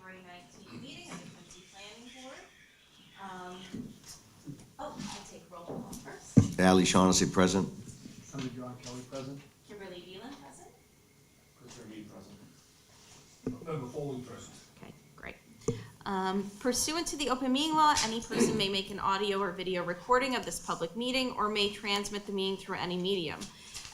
January 19th meeting of the Quincy Planning Board. I'll take roll call first. Ali Shaughnessy present. Senator John Kelly present. Kimberly Veland present. Christopher Reed present. Member Foley present. Okay, great. Pursuant to the open meeting law, any person may make an audio or video recording of this public meeting or may transmit the meeting through any medium.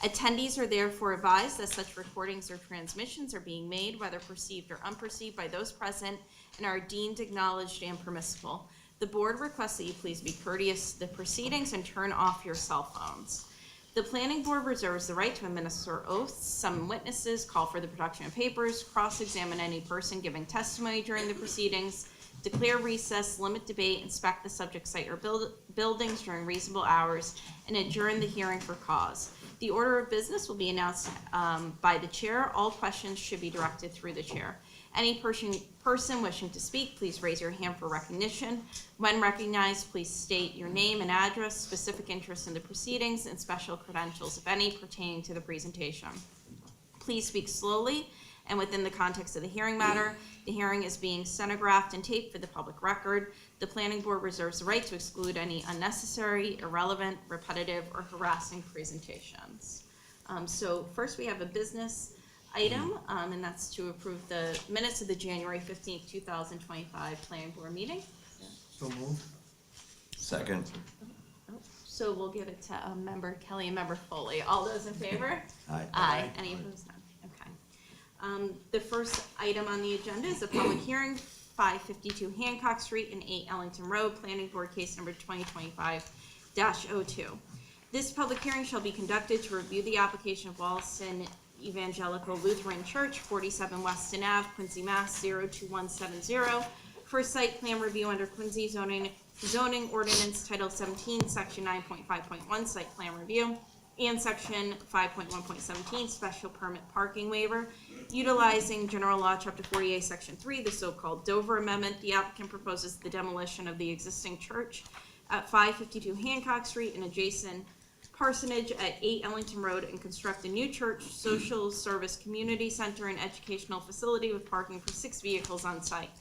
Attendees are therefore advised that such recordings or transmissions are being made, whether perceived or unperceived, by those present and are deemed acknowledged and permissible. The board requests that you please be courteous to the proceedings and turn off your cell phones. The planning board reserves the right to administer oaths, summon witnesses, call for the production of papers, cross-examine any person giving testimony during the proceedings, declare recess, limit debate, inspect the subject site or buildings during reasonable hours, and adjourn the hearing for cause. The order of business will be announced by the chair. All questions should be directed through the chair. Any person wishing to speak, please raise your hand for recognition. When recognized, please state your name and address, specific interest in the proceedings, and special credentials, if any, pertaining to the presentation. Please speak slowly and within the context of the hearing matter. The hearing is being stenographed and taped for the public record. The planning board reserves the right to exclude any unnecessary, irrelevant, repetitive, or harassing presentations. So first we have a business item, and that's to approve the minutes of the January 15th, 2025 planning board meeting. So moved. Second. So we'll give it to member Kelly and member Foley. All those in favor? Aye. Aye. Any opposed? None. Okay. The first item on the agenda is a public hearing, 552 Hancock Street and 8 Ellington Road, planning board case number 2025-02. This public hearing shall be conducted to review the application of Wollaston Evangelical Lutheran Church, 47 Weston Ave, Quincy, Mass. 02170, for site plan review under Quincy zoning ordinance Title 17, Section 9.5.1, site plan review, and Section 5.1.17, special permit parking waiver. Utilizing General Law, Chapter 48, Section 3, the so-called Dover Amendment, the applicant proposes the demolition of the existing church at 552 Hancock Street and adjacent parsonage at 8 Ellington Road and construct a new church, social service community center, and educational facility with parking for 6 vehicles on site.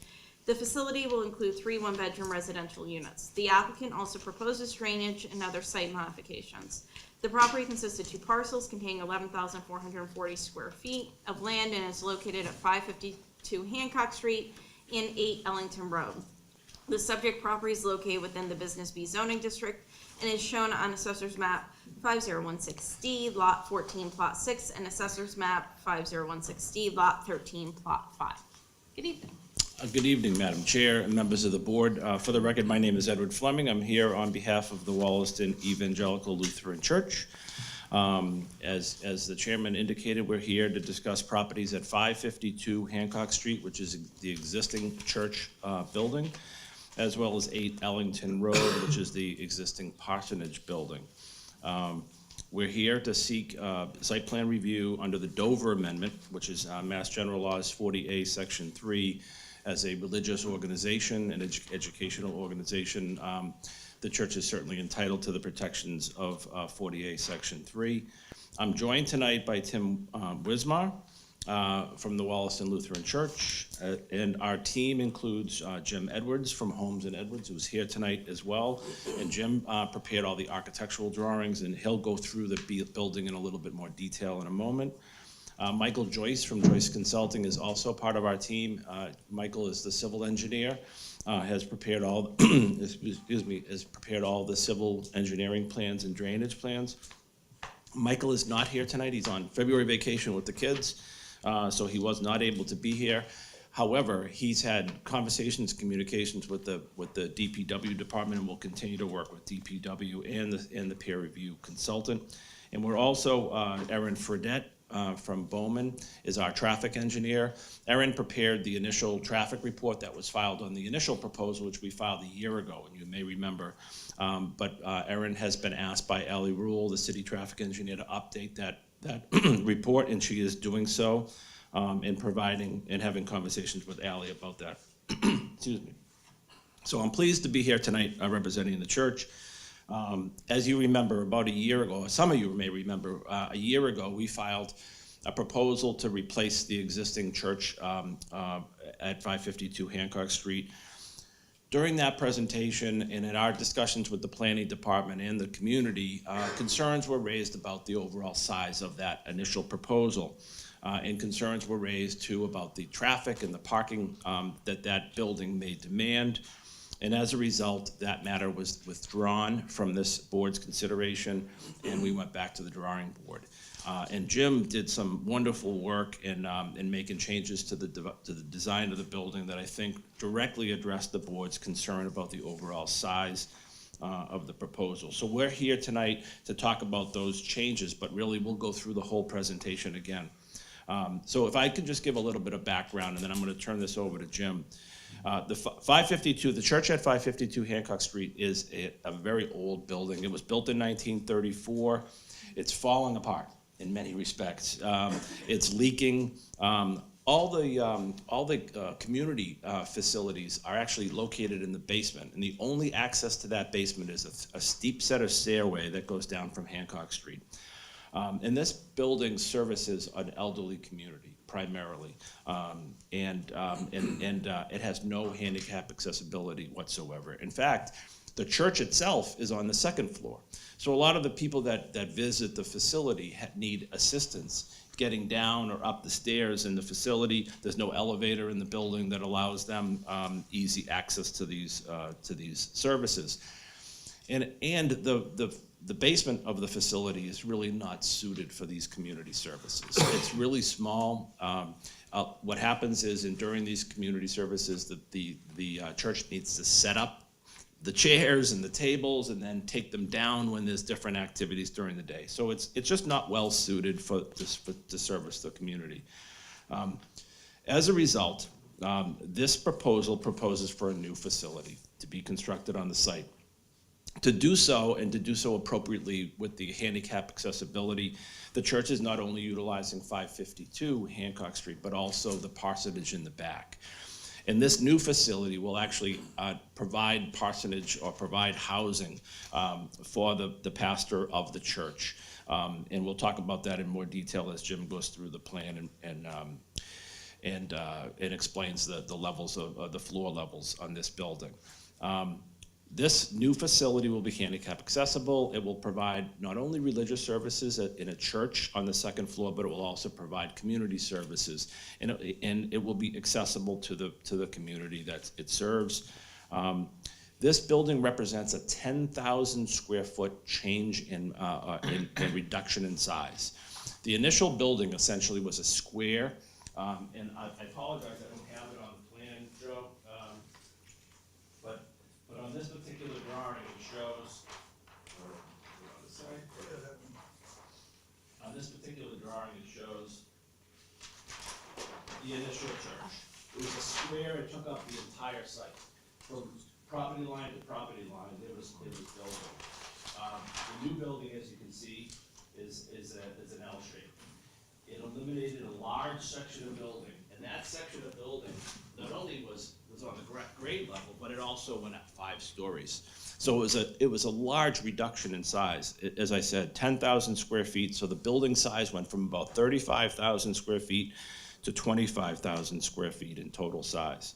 The facility will include 3 one-bedroom residential units. The applicant also proposes drainage and other site modifications. The property consists of 2 parcels containing 11,440 square feet of land and is located at 552 Hancock Street and 8 Ellington Road. The subject property is located within the Business B zoning district and is shown on Assessor's Map 5016D, Lot 14, Plot 6, and Assessor's Map 5016D, Lot 13, Plot 5. Good evening. Good evening, Madam Chair and members of the board. For the record, my name is Edward Fleming. I'm here on behalf of the Wollaston Evangelical Lutheran Church. As the chairman indicated, we're here to discuss properties at 552 Hancock Street, which is the existing church building, as well as 8 Ellington Road, which is the existing parsonage building. We're here to seek site plan review under the Dover Amendment, which is Mass General Laws 40A, Section 3, as a religious organization, an educational organization. The church is certainly entitled to the protections of 40A, Section 3. I'm joined tonight by Tim Wismar from the Wollaston Lutheran Church, and our team includes Jim Edwards from Holmes and Edwards, who's here tonight as well. And Jim prepared all the architectural drawings, and he'll go through the building in a little bit more detail in a moment. Michael Joyce from Joyce Consulting is also part of our team. Michael is the civil engineer, has prepared all has prepared all the civil engineering plans and drainage plans. Michael is not here tonight. He's on February vacation with the kids, so he was not able to be here. However, he's had communications with the DPW department, and will continue to work with DPW and the peer review consultant. And we're also Erin Fredette from Bowman is our traffic engineer. Erin prepared the initial traffic report that was filed on the initial proposal, which we filed a year ago, and you may remember. But Erin has been asked by Allie Rule, the city traffic engineer, to update that report, and she is doing so, and providing and having conversations with Allie about that. Excuse me. So I'm pleased to be here tonight representing the church. As you remember, about a year ago, or some of you may remember, a year ago we filed a proposal to replace the existing church at 552 Hancock Street. During that presentation and in our discussions with the planning department and the community, concerns were raised about the overall size of that initial proposal. And concerns were raised too about the traffic and the parking that building may demand. And as a result, that matter was withdrawn from this board's consideration, and we went back to the drawing board. And Jim did some wonderful work in making changes to the design of the building that I think directly addressed the board's concern about the overall size of the proposal. So we're here tonight to talk about those changes, but really we'll go through the whole presentation again. So if I could just give a little bit of background, and then I'm going to turn this over to Jim. The church at 552 Hancock Street is a very old building. It was built in 1934. It's falling apart in many respects. It's leaking. All the community facilities are actually located in the basement, and the only access to that basement is a steep set of stairway that goes down from Hancock Street. And this building services an elderly community primarily, and it has no handicap accessibility whatsoever. In fact, the church itself is on the second floor. So a lot of the people that visit the facility need assistance getting down or up the stairs in the facility. There's no elevator in the building that allows them easy access to these services. And the basement of the facility is really not suited for these community services. It's really small. What happens is, during these community services, the church needs to set up the chairs and the tables and then take them down when there's different activities during the day. So it's just not well suited to service the community. As a result, this proposal proposes for a new facility to be constructed on the site. To do so, and to do so appropriately with the handicap accessibility, the church is not only utilizing 552 Hancock Street, but also the parsonage in the back. And this new facility will actually provide parsonage or provide housing for the pastor of the church. And we'll talk about that in more detail as Jim goes through the plan and explains the levels of the floor levels on this building. This new facility will be handicap accessible. It will provide not only religious services in a church on the second floor, but it will also provide community services, and it will be accessible to the community that it serves. This building represents a 10,000 square foot change in reduction in size. The initial building essentially was a square, and I apologize, I don't have it on the plan, Joe. But on this particular drawing, it shows, on this particular drawing, it shows the initial church. It was a square, it took up the entire site. From property line to property line, it was building. The new building, as you can see, is an L shape. It eliminated a large section of building, and that section of building not only was on the grade level, but it also went up 5 stories. So it was a large reduction in size. As I said, 10,000 square feet. So the building size went from about 35,000 square feet to 25,000 square feet in total size.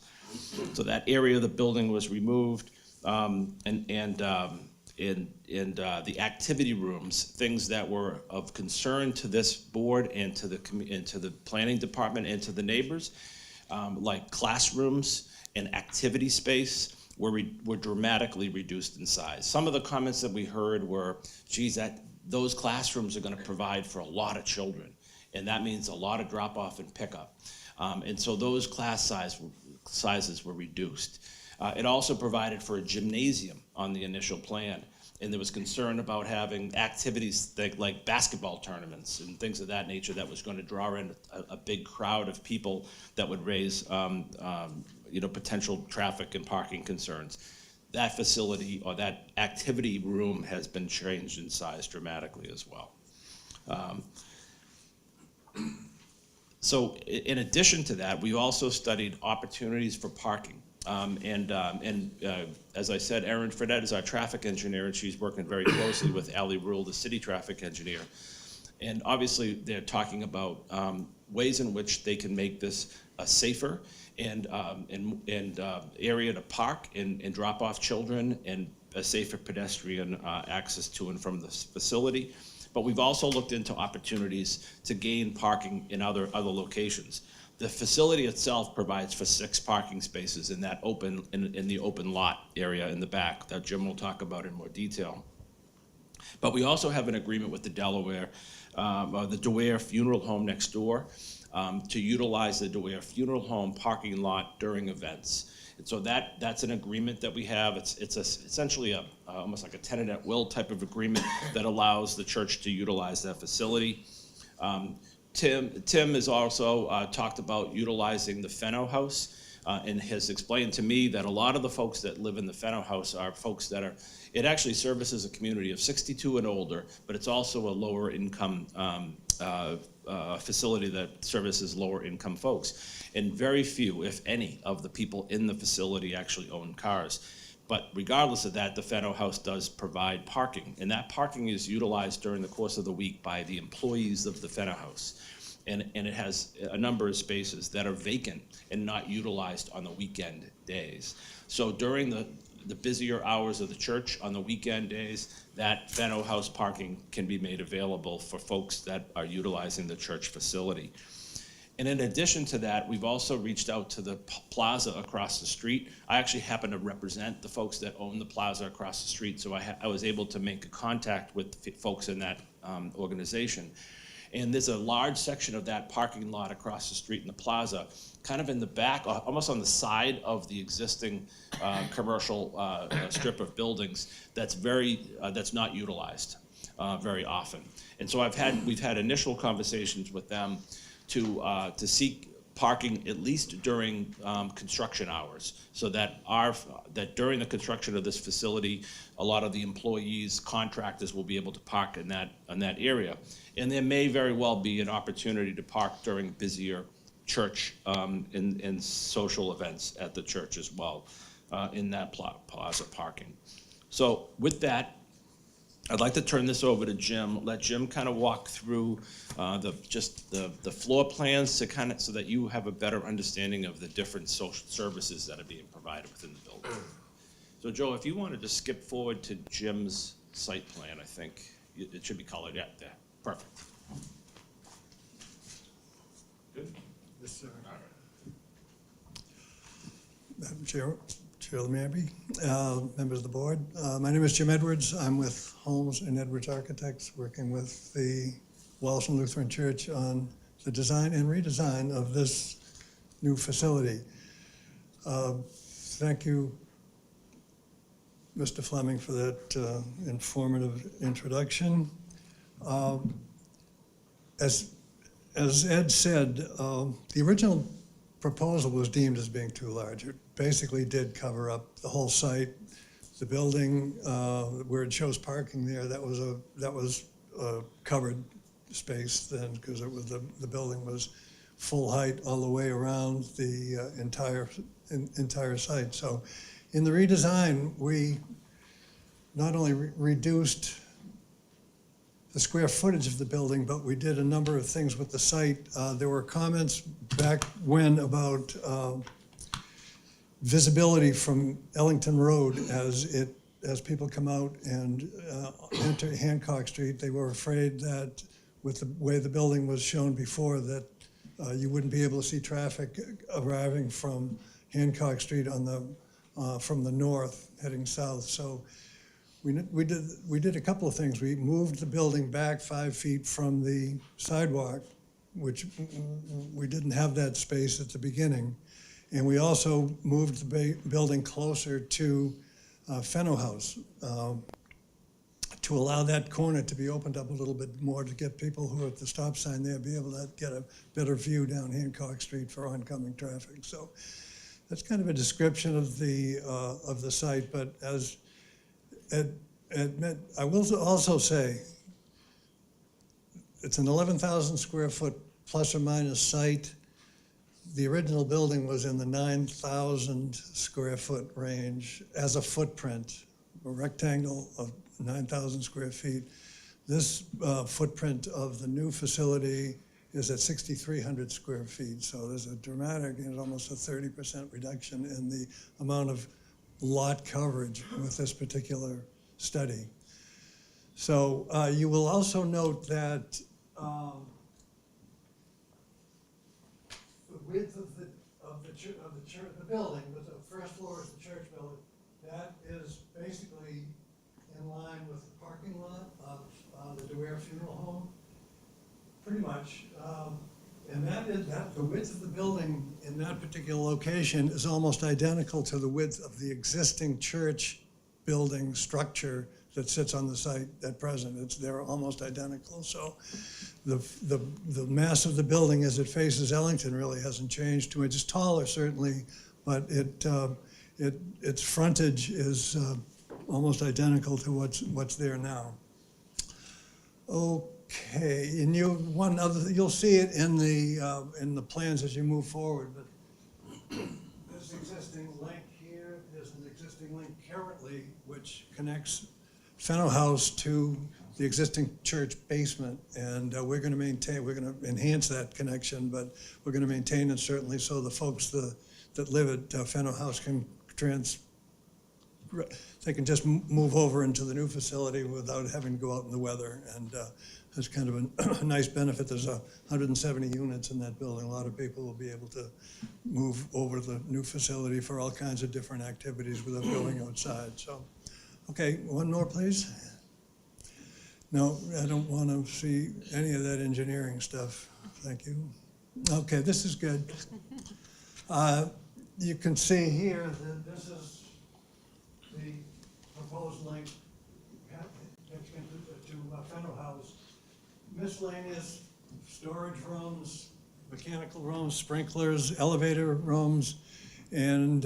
So that area of the building was removed, and the activity rooms, things that were of concern to this board and to the planning department and to the neighbors, like classrooms and activity space, were dramatically reduced in size. Some of the comments that we heard were, geez, those classrooms are going to provide for a lot of children, and that means a lot of drop-off and pickup. And so those class sizes were reduced. It also provided for a gymnasium on the initial plan, and there was concern about having activities like basketball tournaments and things of that nature that was going to draw in a big crowd of people that would raise potential traffic and parking concerns. That facility or that activity room has been changed in size dramatically as well. So in addition to that, we also studied opportunities for parking. As I said, Erin Fredette is our traffic engineer, and she's working very closely with Ali Rule, the city traffic engineer. And obviously, they're talking about ways in which they can make this a safer and area to park and drop off children, and a safer pedestrian access to and from this facility. But we've also looked into opportunities to gain parking in other locations. The facility itself provides for 6 parking spaces in that in the open lot area in the back that Jim will talk about in more detail. But we also have an agreement with the DeWare Funeral Home next door to utilize the DeWare Funeral Home parking lot during events. And so that's an agreement that we have. It's essentially almost like a tenant at will type of agreement that allows the church to utilize that facility. Tim has also talked about utilizing the Fenno House and has explained to me that a lot of the folks that live in the Fenno House are folks that it actually services a community of 62 and older, but it's also a lower income facility that services lower income folks. And very few, if any, of the people in the facility actually own cars. But regardless of that, the Fenno House does provide parking, and that parking is utilized during the course of the week by the employees of the Fenno House. And it has a number of spaces that are vacant and not utilized on the weekend days. So during the busier hours of the church on the weekend days, that Fenno House parking can be made available for folks that are utilizing the church facility. And in addition to that, we've also reached out to the plaza across the street. I actually happen to represent the folks that own the plaza across the street, so I was able to make a contact with folks in that organization. And there's a large section of that parking lot across the street in the plaza, kind of in the back, almost on the side of the existing commercial strip of buildings that's not utilized very often. And so we've had initial conversations with them to seek parking at least during construction hours, so that during the construction of this facility, a lot of the employees, contractors will be able to park in that area. And there may very well be an opportunity to park during busier church and social events at the church as well in that plaza parking. So with that, I'd like to turn this over to Jim, let Jim kind of walk through the floor plans so that you have a better understanding of the different social services that are being provided within the building. So Joe, if you wanted to skip forward to Jim's site plan, I think it should be colored. Yeah, there. Perfect. Good? Yes, sir. Madam Chair, Chair Lamamby, members of the board. My name is Jim Edwards. I'm with Holmes and Edwards Architects, working with the Wallaston Lutheran Church on the design and redesign of this new facility. Thank you, Mr. Fleming, for that informative introduction. As Ed said, the original proposal was deemed as being too large. It basically did cover up the whole site. The building where it shows parking there, that was a covered space then, because the building was full height all the way around the entire site. So in the redesign, we not only reduced the square footage of the building, but we did a number of things with the site. There were comments back when about visibility from Ellington Road as people come out and enter Hancock Street. They were afraid that with the way the building was shown before, that you wouldn't be able to see traffic arriving from Hancock Street from the north heading south. So we did a couple of things. We moved the building back 5 feet from the sidewalk, which we didn't have that space at the beginning. And we also moved the building closer to Fenno House to allow that corner to be opened up a little bit more, to get people who are at the stop sign there be able to get a better view down Hancock Street for oncoming traffic. So that's kind of a description of the site. But as I will also say, it's an 11,000 square foot plus or minus site. The original building was in the 9,000 square foot range as a footprint, a rectangle of 9,000 square feet. This footprint of the new facility is at 6,300 square feet. So there's a dramatic, almost a 30% reduction in the amount of lot coverage with this particular study. So you will also note that the width of the building, the first floor is the church building, that is basically in line with the parking lot of the DeWare Funeral Home, pretty much. And the width of the building in that particular location is almost identical to the width of the existing church building structure that sits on the site at present. They're almost identical. So the mass of the building as it faces Ellington really hasn't changed too much. It's taller certainly, but its frontage is almost identical to what's there now. Okay, and you'll see it in the plans as you move forward. But this existing link here is an existing link currently which connects Fenno House to the existing church basement, and we're going to enhance that connection, but we're going to maintain it certainly so the folks that live at Fenno House can just move over into the new facility without having to go out in the weather, and that's kind of a nice benefit. There's 170 units in that building. A lot of people will be able to move over to the new facility for all kinds of different activities without going outside. So, okay, one more, please. No, I don't want to see any of that engineering stuff. Thank you. Okay, this is good. You can see here that this is the proposed link to Fenno House. Miscellaneous storage rooms, mechanical rooms, sprinklers, elevator rooms, and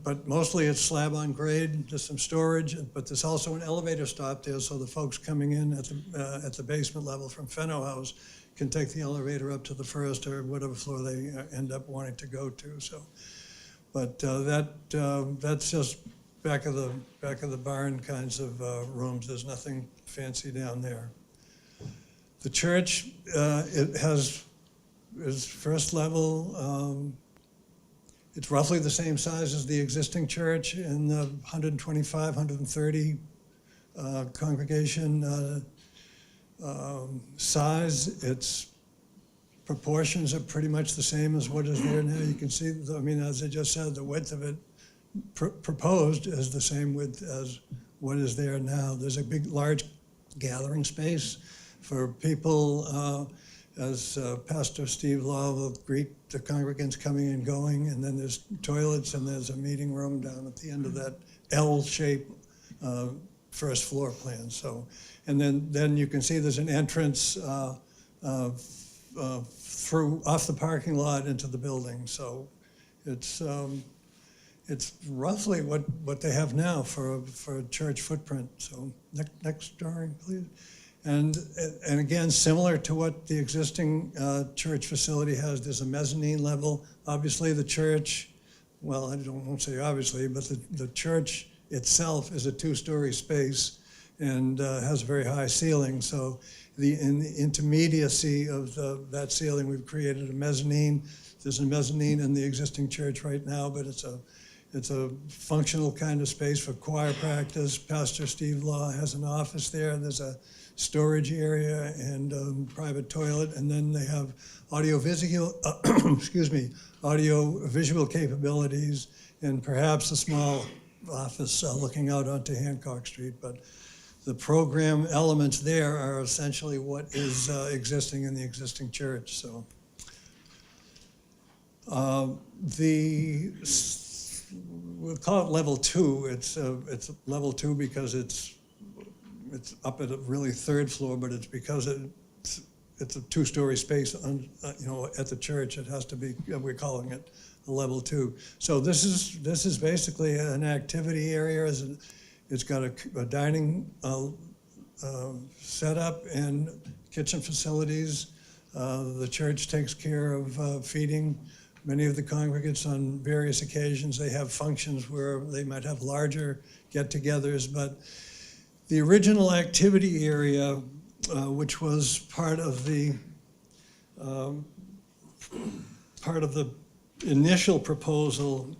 but mostly it's slab on grade, just some storage, but there's also an elevator stop there, so the folks coming in at the basement level from Fenno House can take the elevator up to the first or whatever floor they end up wanting to go to. So, but that's just back of the barn kinds of rooms. There's nothing fancy down there. The church is first level. It's roughly the same size as the existing church in the 125, 130 congregation size. Its proportions are pretty much the same as what is there now. You can see, I mean, as I just said, the width of it proposed is the same width as what is there now. There's a big, large gathering space for people, as Pastor Steve Law will greet the congregants coming and going, and then there's toilets and there's a meeting room down at the end of that L-shaped first floor plan. So, and then you can see there's an entrance through off the parking lot into the building. So it's roughly what they have now for a church footprint. So next drawing, please. And again, similar to what the existing church facility has, there's a mezzanine level. Obviously, the church, well, I won't say obviously, but the church itself is a two-story space and has a very high ceiling. So in the intermediacy of that ceiling, we've created a mezzanine. There's a mezzanine in the existing church right now, but it's a functional kind of space for choir practice. Pastor Steve Law has an office there. There's a storage area and private toilet, and then they have audio-visual capabilities and perhaps a small office looking out onto Hancock Street. But the program elements there are essentially what is existing in the existing church. So we'll call it level 2. It's level 2 because it's up at a really third floor, but it's because it's a two-story space at the church. It has to be, we're calling it a level 2. So this is basically an activity area. It's got a dining setup and kitchen facilities. The church takes care of feeding many of the congregants on various occasions. They have functions where they might have larger get-togethers, but the original activity area, which was part of the part of the initial proposal,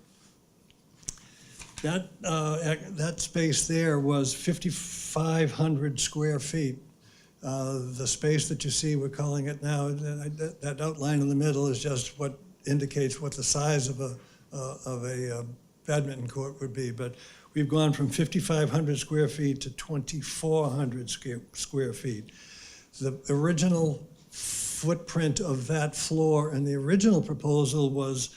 that space there was 5,500 square feet. The space that you see, we're calling it now, that outline in the middle is just what indicates what the size of a badminton court would be. But we've gone from 5,500 square feet to 2,400 square feet. The original footprint of that floor and the original proposal was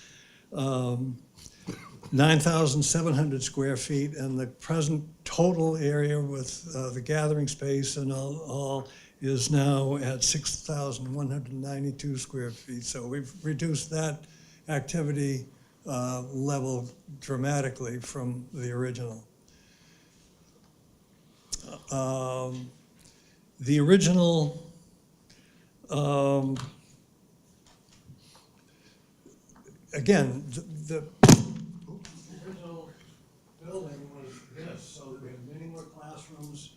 9,700 square feet, and the present total area with the gathering space and all is now at 6,192 square feet. So we've reduced that activity level dramatically from the original. The original again, the original building was this, so that we had many more classrooms,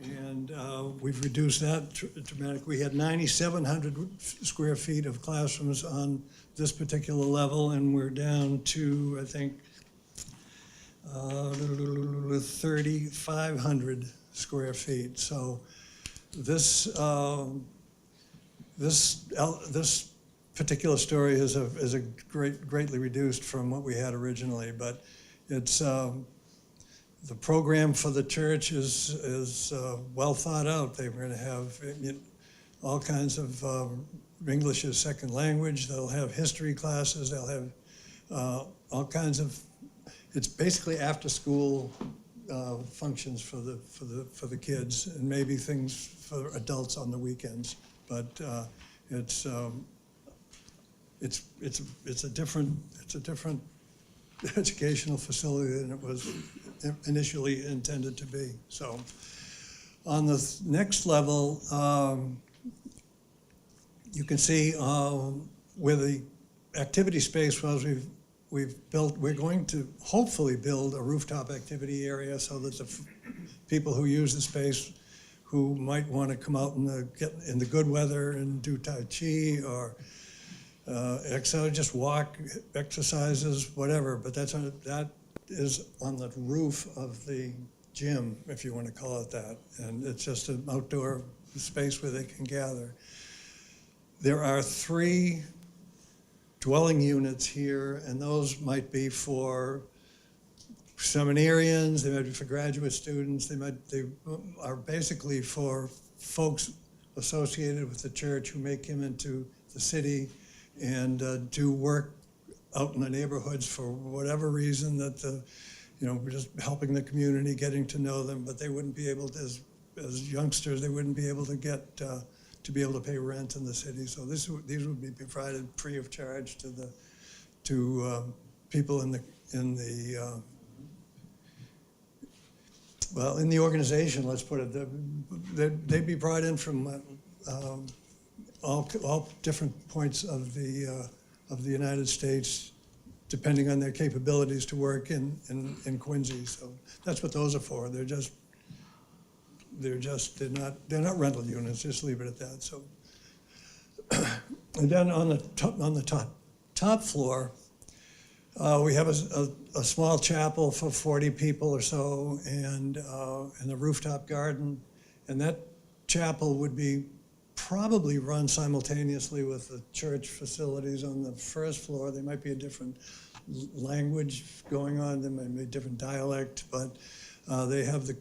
and we've reduced that dramatically. We had 9,700 square feet of classrooms on this particular level, and we're down to, I think, 3,500 square feet. So this this particular story is greatly reduced from what we had originally, but it's the program for the church is well thought out. They're going to have all kinds of English as second language. They'll have history classes. They'll have all kinds of. It's basically after school functions for the kids, and maybe things for adults on the weekends. But it's a different educational facility than it was initially intended to be. So on the next level, you can see where the activity space was. We're going to hopefully build a rooftop activity area so that the people who use the space, who might want to come out get in the good weather and do Tai Chi or just walk, exercises, whatever. But that is on the roof of the gym, if you want to call it that. And it's just an outdoor space where they can gather. There are 3 dwelling units here, and those might be for seminarians, they might be for graduate students, they are basically for folks associated with the church who may come into the city and do work out in the neighborhoods for whatever reason that we're just helping the community, getting to know them, but they wouldn't be able to, as youngsters, they wouldn't be able to get to be able to pay rent in the city. So these would be provided free of charge to people in the organization. Let's put it. They'd be brought in from all different points of the United States, depending on their capabilities to work in Quincy. So that's what those are for. They're not rental units. Just leave it at that. So, and then on the top floor, we have a small chapel for 40 people or so, and a rooftop garden, and that chapel would be probably run simultaneously with the church facilities on the first floor. There might be a different language going on. There might be a different dialect, but they have the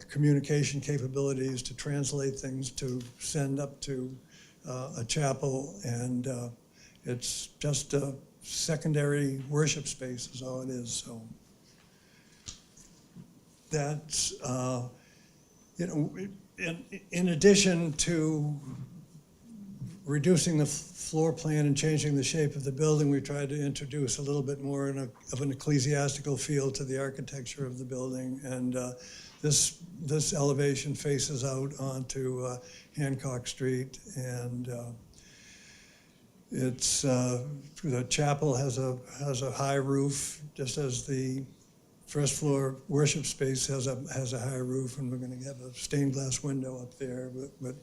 communication capabilities to translate things, to send up to a chapel, and it's just a secondary worship space is all it is. So that's, in addition to reducing the floor plan and changing the shape of the building, we tried to introduce a little bit more of an ecclesiastical feel to the architecture of the building. And this elevation faces out onto Hancock Street, and it's the chapel has a high roof, just as the first floor worship space has a high roof, and we're going to have a stained glass window up there. But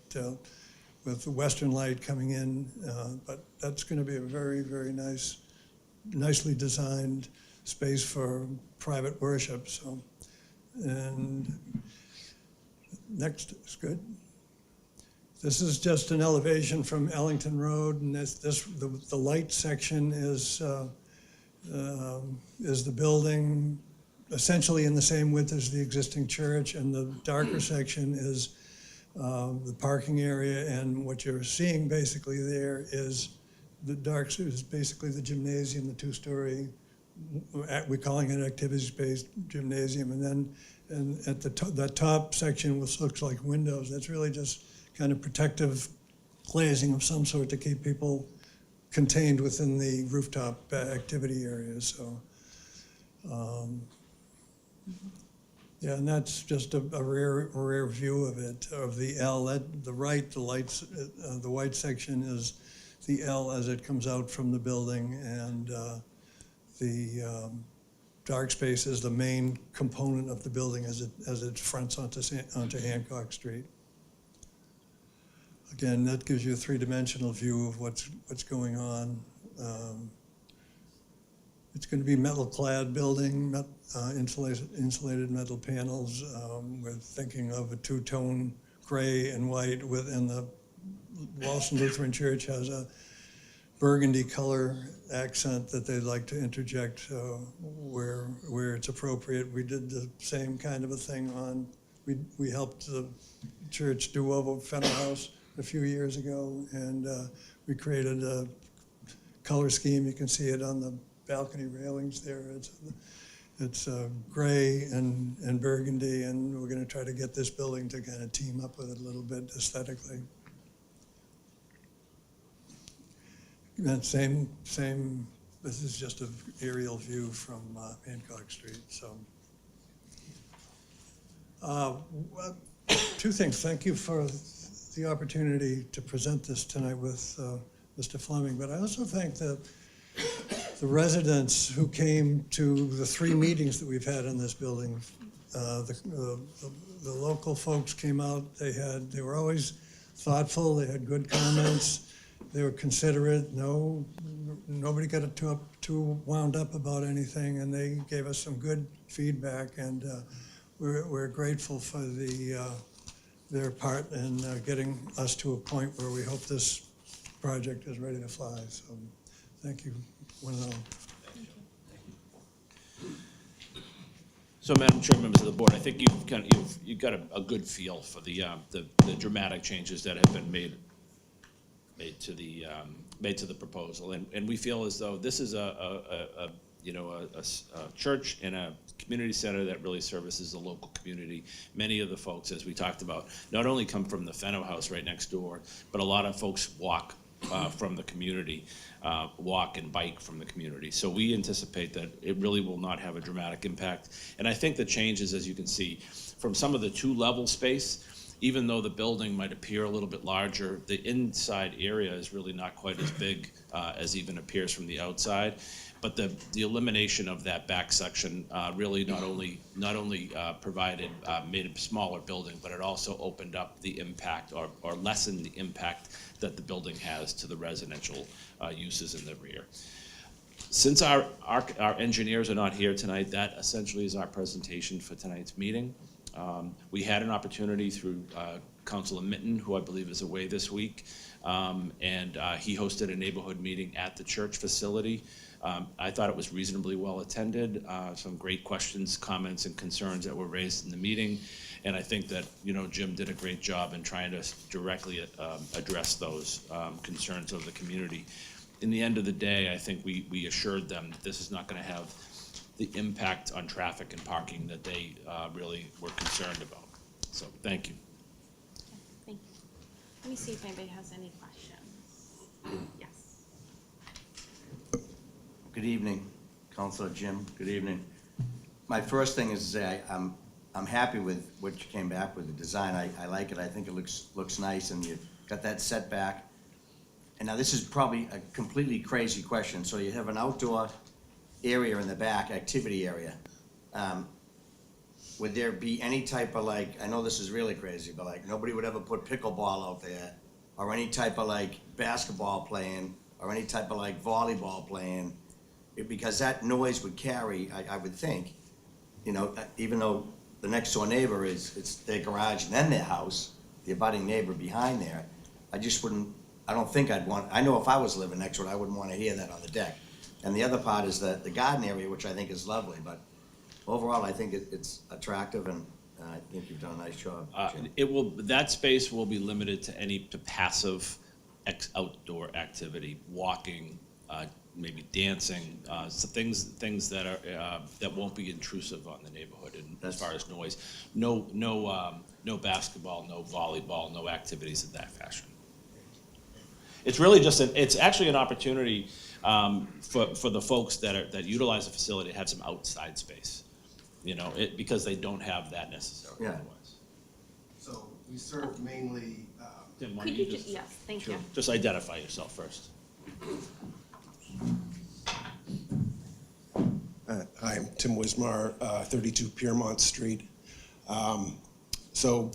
with the western light coming in, but that's going to be a very, very nicely designed space for private worship. So, and next is good. This is just an elevation from Ellington Road, and the light section is the building essentially in the same width as the existing church, and the darker section is the parking area, and what you're seeing basically there is the dark is basically the gymnasium, the two-story, we're calling it activity-based gymnasium, and then at that top section, which looks like windows, that's really just kind of protective glazing of some sort to keep people contained within the rooftop activity areas. So, yeah, and that's just a rare view of it, of the L. The white section is the L as it comes out from the building, and the dark space is the main component of the building as it fronts onto Hancock Street. Again, that gives you a three-dimensional view of what's going on. It's going to be metal-clad building, insulated metal panels. We're thinking of a two-tone gray and white, and the Wallaston Lutheran Church has a burgundy color accent that they'd like to interject where it's appropriate. We did the same kind of a thing we helped the church do over Fenner House a few years ago, and we created a color scheme. You can see it on the balcony railings there. It's gray and burgundy, and we're going to try to get this building to kind of team up with it a little bit aesthetically. That same. This is just an aerial view from Hancock Street. So, two things. Thank you for the opportunity to present this tonight with Mr. Fleming, but I also thank the residents who came to the 3 meetings that we've had in this building. The local folks came out. They were always thoughtful. They had good comments. They were considerate. Nobody got too wound up about anything, and they gave us some good feedback. And we're grateful for their part in getting us to a point where we hope this project is ready to fly. So, thank you, one and all. So, Madam Chair, members of the board, I think you've got a good feel for the dramatic changes that have been made to the proposal, and we feel as though this is a church and a community center that really services the local community. Many of the folks, as we talked about, not only come from the Fenno House right next door, but a lot of folks walk from the community, walk and bike from the community. So we anticipate that it really will not have a dramatic impact. And I think the changes, as you can see, from some of the 2-level space, even though the building might appear a little bit larger, the inside area is really not quite as big as even appears from the outside. But the elimination of that back section really not only made a smaller building, but it also opened up the impact or lessened the impact that the building has to the residential uses in the rear. Since our engineers are not here tonight, that essentially is our presentation for tonight's meeting. We had an opportunity through Councilor Mitten, who I believe is away this week, and he hosted a neighborhood meeting at the church facility. I thought it was reasonably well attended. Some great questions, comments, and concerns that were raised in the meeting, and I think that Jim did a great job in trying to directly address those concerns of the community. In the end of the day, I think we assured them that this is not going to have the impact on traffic and parking that they really were concerned about. So, thank you. Thank you. Let me see if anybody has any questions. Yes. Good evening, Councilor Jim. Good evening. My first thing is to say I'm happy with what you came back with, the design. I like it. I think it looks nice, and you got that setback. And now this is probably a completely crazy question. So you have an outdoor area in the back, activity area. Would there be any type of I know this is really crazy, but nobody would ever put pickleball out there or any type of like basketball playing, or any type of like volleyball playing, because that noise would carry, I would think, you know, even though the next door neighbor it's their garage and then their house, the abutting neighbor behind there, I just wouldn't, I don't think I'd want, I know if I was living next to it, I wouldn't wanna hear that on the deck. And the other part is the garden area, which I think is lovely, but overall, I think it's attractive, and I think you've done a nice job, Jim. That space will be limited to passive outdoor activity, walking, maybe dancing, so things that are, that won't be intrusive on the neighborhood and as far as noise. No basketball, no volleyball, no activities of that fashion. It's really just, it's actually an opportunity for the folks that utilize the facility to have some outside space, you know, because they don't have that necessarily Yeah. otherwise. So we serve mainly, Tim, why Could don't you you just, yes, thank you. just identify yourself first. Hi, I'm Tim Wismar, 32 Piermont Street. So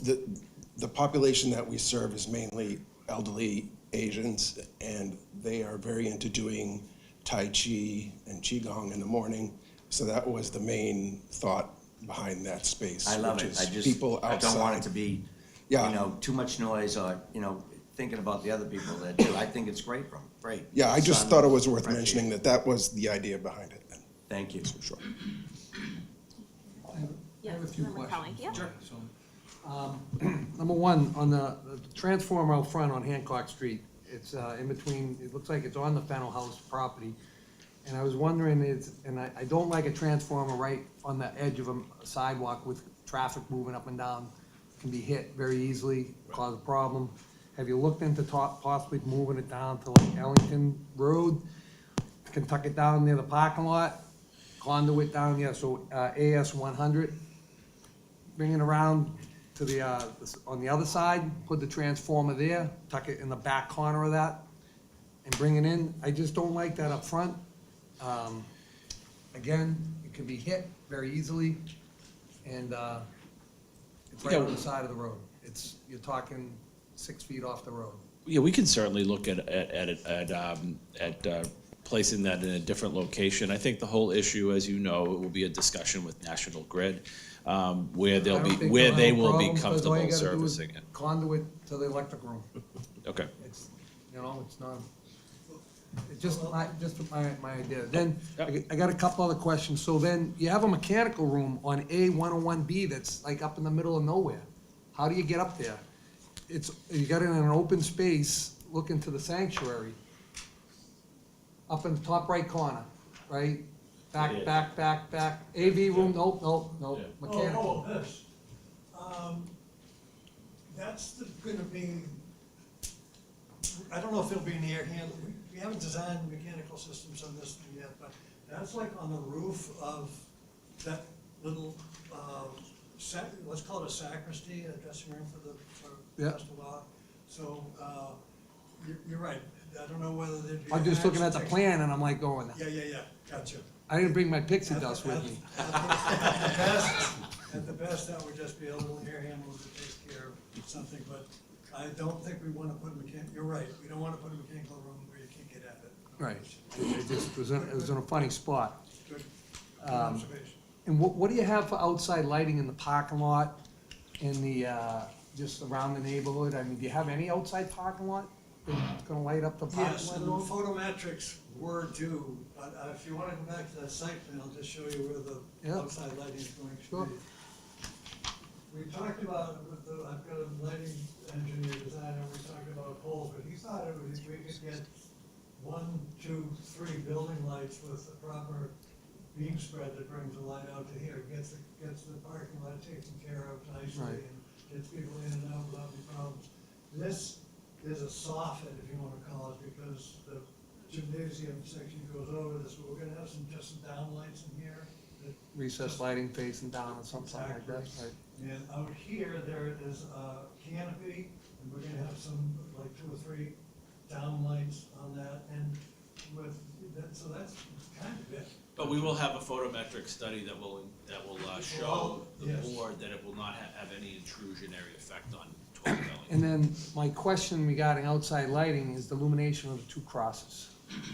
the population that we serve is mainly elderly Asians, and they are very into doing Tai Chi and Qigong in the morning. So that was the main thought behind that space. I love which it, is people I don't want it outside. to be, Yeah. you know, too much noise, or, you know, thinking about the other people there too. I think it's great, great. Yeah, I just Sun, thought it was worth fresh mentioning air. that was the idea behind it. Thank you. Sure. I Yes, have a few Member Kelly, questions. yeah. So, number one, on the transformer out front on Hancock Street, it's in between, it looks like it's on the Fennel House property. And I was wondering, and I don't like a transformer right on the edge of a sidewalk with traffic moving up and down. Can be hit very easily, cause a problem. Have you looked into possibly moving it down to like Ellington Road? Can tuck it down near the parking lot, conduit down, yeah, so AS 100. Bring it around to the, on the other side, put the transformer there, tuck it in the back corner of that, and bring it in. I just don't like that up front. Again, it can be hit very easily, and it's right on the side of the road. You're talking 6 feet off the road. Yeah, we can certainly look at placing that in a different location. I think the whole issue, as you know, it will be a discussion with National Grid, where they'll I don't be, think where they'll they have a will be problem, 'cause all comfortable you gotta do is servicing it. Conduit to the electric room. Okay. It's, you know, it's not, it's just my idea. Then, Yep. I got a couple other questions. So then, you have a mechanical room on A101B that's like up in the middle of nowhere. How do you get up there? You got it in an open space, looking to the sanctuary. Up in the top right corner, right? Yeah. Back. AV room, nope, Yeah. mechanical. This. That's gonna be, I don't know if it'll be in the air handle, we haven't designed mechanical systems on this thing yet, but that's like on the roof of that little, let's call it a sacristy, a dressing room for Yeah. Pastor Law. So, you're right, I don't know whether there'd be. I'm just looking at the access- plan and I'm like going, Yeah, gotcha. I didn't bring my pixie dust with me. At the best, that would just be a little air handle to take care of something, but I don't think we wanna put you're right, we don't wanna put a mechanical room where you can't get at it. Right. It was in a funny spot. Good observation. And what do you have for outside lighting in the parking lot, in the, just around the neighborhood? I mean, do you have any outside parking lot that's gonna light up the parking Yes, lot and at all? photometrics were due, but if you wanna go back to that site plan, I'll just show you where the Yeah. outside lighting is going Sure. to be. We talked about, I've got a lighting engineer designer, we talked about poles, but he thought we could get 1, 2, 3 building lights with the proper beam spread that brings the light out to here, gets the parking lot taken care of nicely, Right. and gets people in and out without any problems. This is a soffit, if you wanna call it, because the gymnasium section goes over this, but we're gonna have some downlights in here. that Recessed just- lighting facing down or something like that, right? And out here, there is a canopy, and we're gonna have some, like 2 or 3 downlights on that, and so that's kind of it. But we will have a photometric study that will show the Yes. board that it will not have any intrusionary effect on 12 Ellington. And then my question regarding outside lighting is the illumination of the two crosses.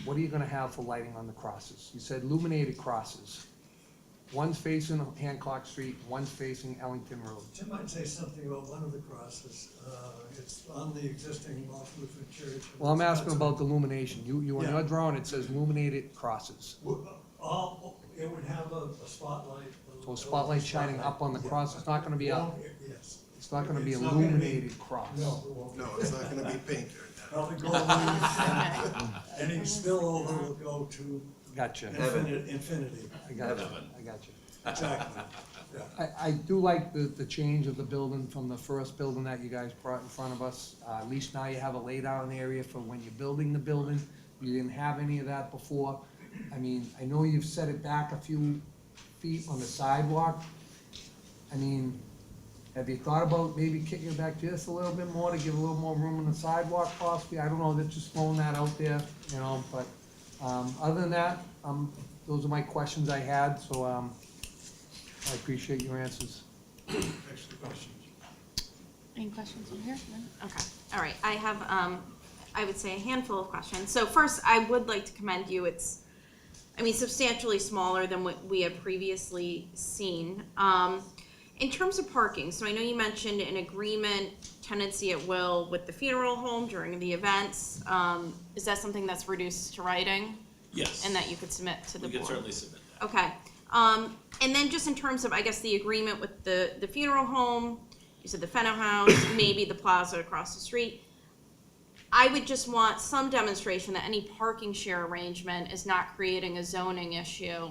What are you gonna have for lighting on the crosses? You said illuminated crosses. One's facing Hancock Street, one's facing Ellington Road. Jim might say something about one of the crosses. It's on the existing Mount Lutheran Church. Well, I'm asking about the illumination. You, on Yeah. your drawing, it says illuminated crosses. It would have a spotlight. So a spotlight shining up on the cross, it's not gonna be up, Yes. it's not gonna be It's not gonna be- illuminated cross. No, it won't. No, it's not gonna be pink. Probably go away. Any spillover will go to Gotcha, infinity. I got you, I got you. Exactly. Yeah. I do like the change of the building from the first building that you guys brought in front of us. At least now you have a laydown area for when you're building the building. You didn't have any of that before. I mean, I know you've set it back a few feet on the sidewalk. I mean, have you thought about maybe kicking it back just a little bit more to give a little more room on the sidewalk possibly? I don't know, they're just throwing that out there, you know, but, other than that, those are my questions I had, so, I appreciate your answers. Extra questions. Any questions from here? No? Okay, all right, I have, I would say a handful of questions. So first, I would like to commend you, it's, I mean, substantially smaller than what we had previously seen. In terms of parking, so I know you mentioned an agreement, tenancy at will with the funeral home during the events. Is that something that's reduced to writing Yes. and that you could submit to the We board? can certainly submit that. Okay, and then just in terms of, I guess, the agreement with the funeral home, you said the Fenno House, maybe the plaza across the street. I would just want some demonstration that any parking share arrangement is not creating a zoning issue,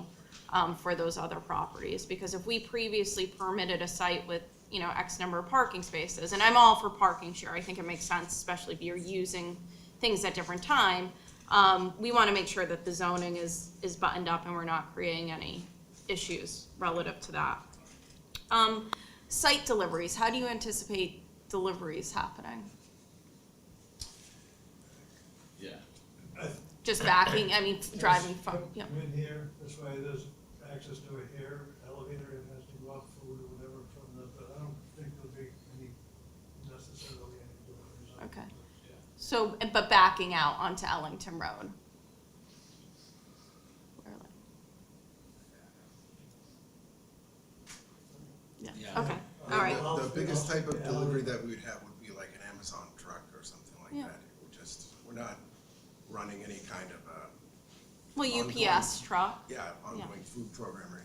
for those other properties, because if we previously permitted a site with, you know, X number of parking spaces, and I'm all for parking share, I think it makes sense, especially if you're using things at different time. We wanna make sure that the zoning is buttoned up and we're not creating any issues relative to that. Site deliveries, how do you anticipate deliveries happening? Yeah. Just backing, I mean, driving from, yeah, Come in here, this way there's access to a hair elevator, it has to go up food or whatever from the, but I don't think there'll be any, necessarily any deliveries. on Okay. it. so, but backing out onto Ellington Road. Yeah, Yeah. okay, all right. The biggest type of delivery that we would have would be like an Amazon truck or something like Yeah. that. We're not running any kind of, Well, UPS truck, ongoing food programming.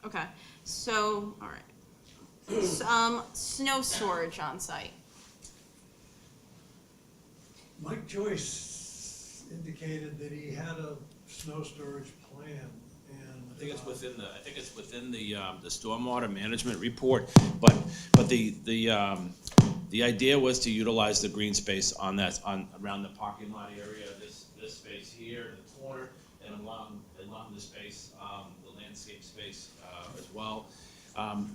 okay, so, all right. Snow storage on site. Mike Joyce indicated that he had a snow storage plan and. I think it's within the stormwater management report, but the idea was to utilize the green space on around the parking lot area, this space here in the corner, and along the space, the landscape space, as well.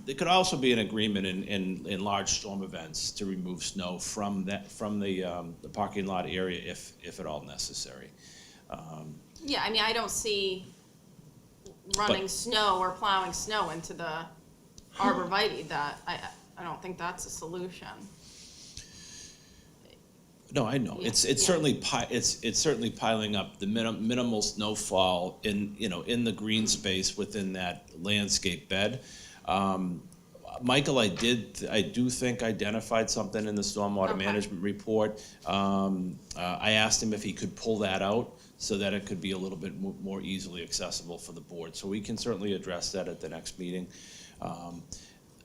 There could also be an agreement in large storm events to remove snow from the parking lot area if at all necessary. Yeah, I mean, I don't see running snow or plowing snow into the arborvitae, that, I don't think that's a solution. No, I know. Yeah, It's yeah. certainly it's certainly piling up the minimal snowfall in the green space within that landscape bed. Michael, I do think identified something in the stormwater Okay. management report. I asked him if he could pull that out so that it could be a little bit more easily accessible for the board. So we can certainly address that at the next meeting.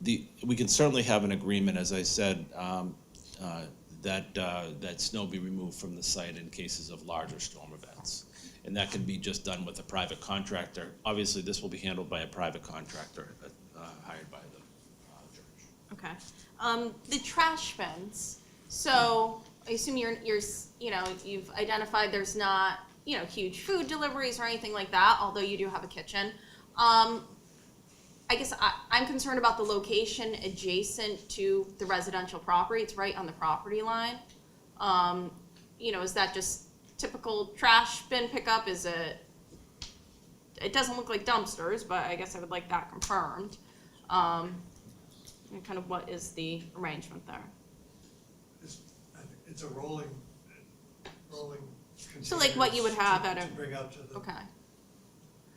We can certainly have an agreement, as I said, that snow be removed from the site in cases of larger storm events. And that can be just done with a private contractor. Obviously, this will be handled by a private contractor hired by the church. Okay. The trash bins, so I assume you've identified there's not, huge food deliveries or anything like that, although you do have a kitchen. I guess I'm concerned about the location adjacent to the residential property. It's right on the property line. Is that just typical trash bin pickup? It doesn't look like dumpsters, but I guess I would like that confirmed. Kind of what is the arrangement there? it's a rolling. So like what you would have at a, To bring up to the. okay.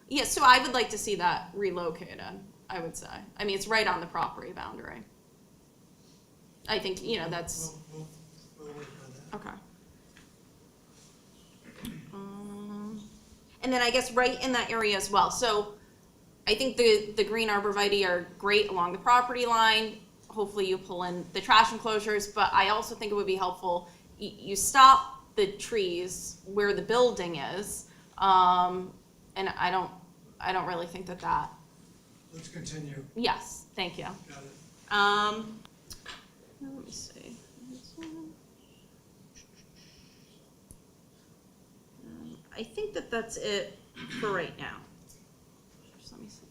Yeah, so I would like to see that relocated, I would say. I mean, it's right on the property boundary. I think, you know, that's, We'll work on that. okay. And then I guess right in that area as well. So I think the green arborvitae are great along the property line. Hopefully you pull in the trash enclosures, but I also think it would be helpful, you stop the trees where the building is. And I don't really think that, Let's continue. yes, thank you. Got it. Let me see. I think that's it for right now. Just let me see.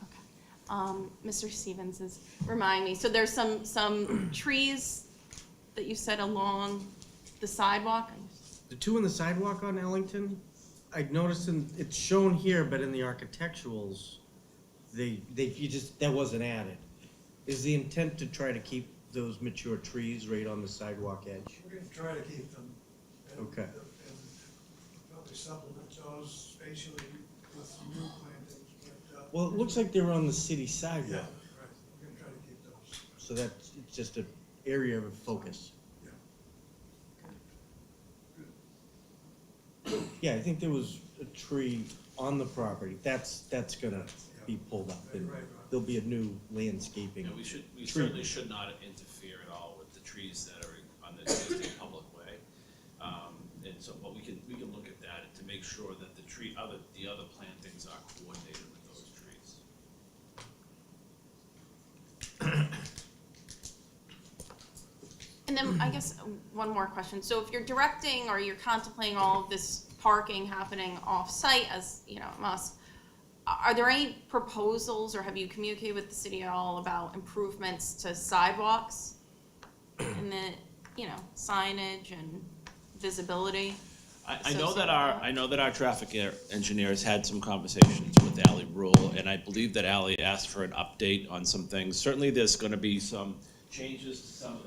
Okay. Mr. Stevens is reminding me, so there's some trees that you said along the sidewalk? The two in the sidewalk on Ellington, I noticed it's shown here, but in the architecturals, that wasn't added. Is the intent to try to keep those mature trees right on the sidewalk edge? We're gonna try to keep them. and- Okay. And probably supplement those spatially with some new plantings, but. Well, it looks like they're on the city Yeah, sidewalk, right, we're gonna try to keep those. so that's it's just an area of focus. Yeah, I think there was a tree on the property, that's gonna be pulled up, and Right. there'll be a new landscaping. And we Tree. certainly should not interfere at all with the trees that are on the existing public way. And so, but we can look at that to make sure that the other plantings are coordinated with those trees. And then I guess one more question. So if you're directing or you're contemplating all of this parking happening off-site, as, you know, it must, are there any proposals or have you communicated with the city at all about improvements to sidewalks? And the, you know, signage and visibility? I know that our traffic engineers had some conversations with Ally Rule, and I believe that Ally asked for an update on some things. Certainly, there's gonna be some changes to some of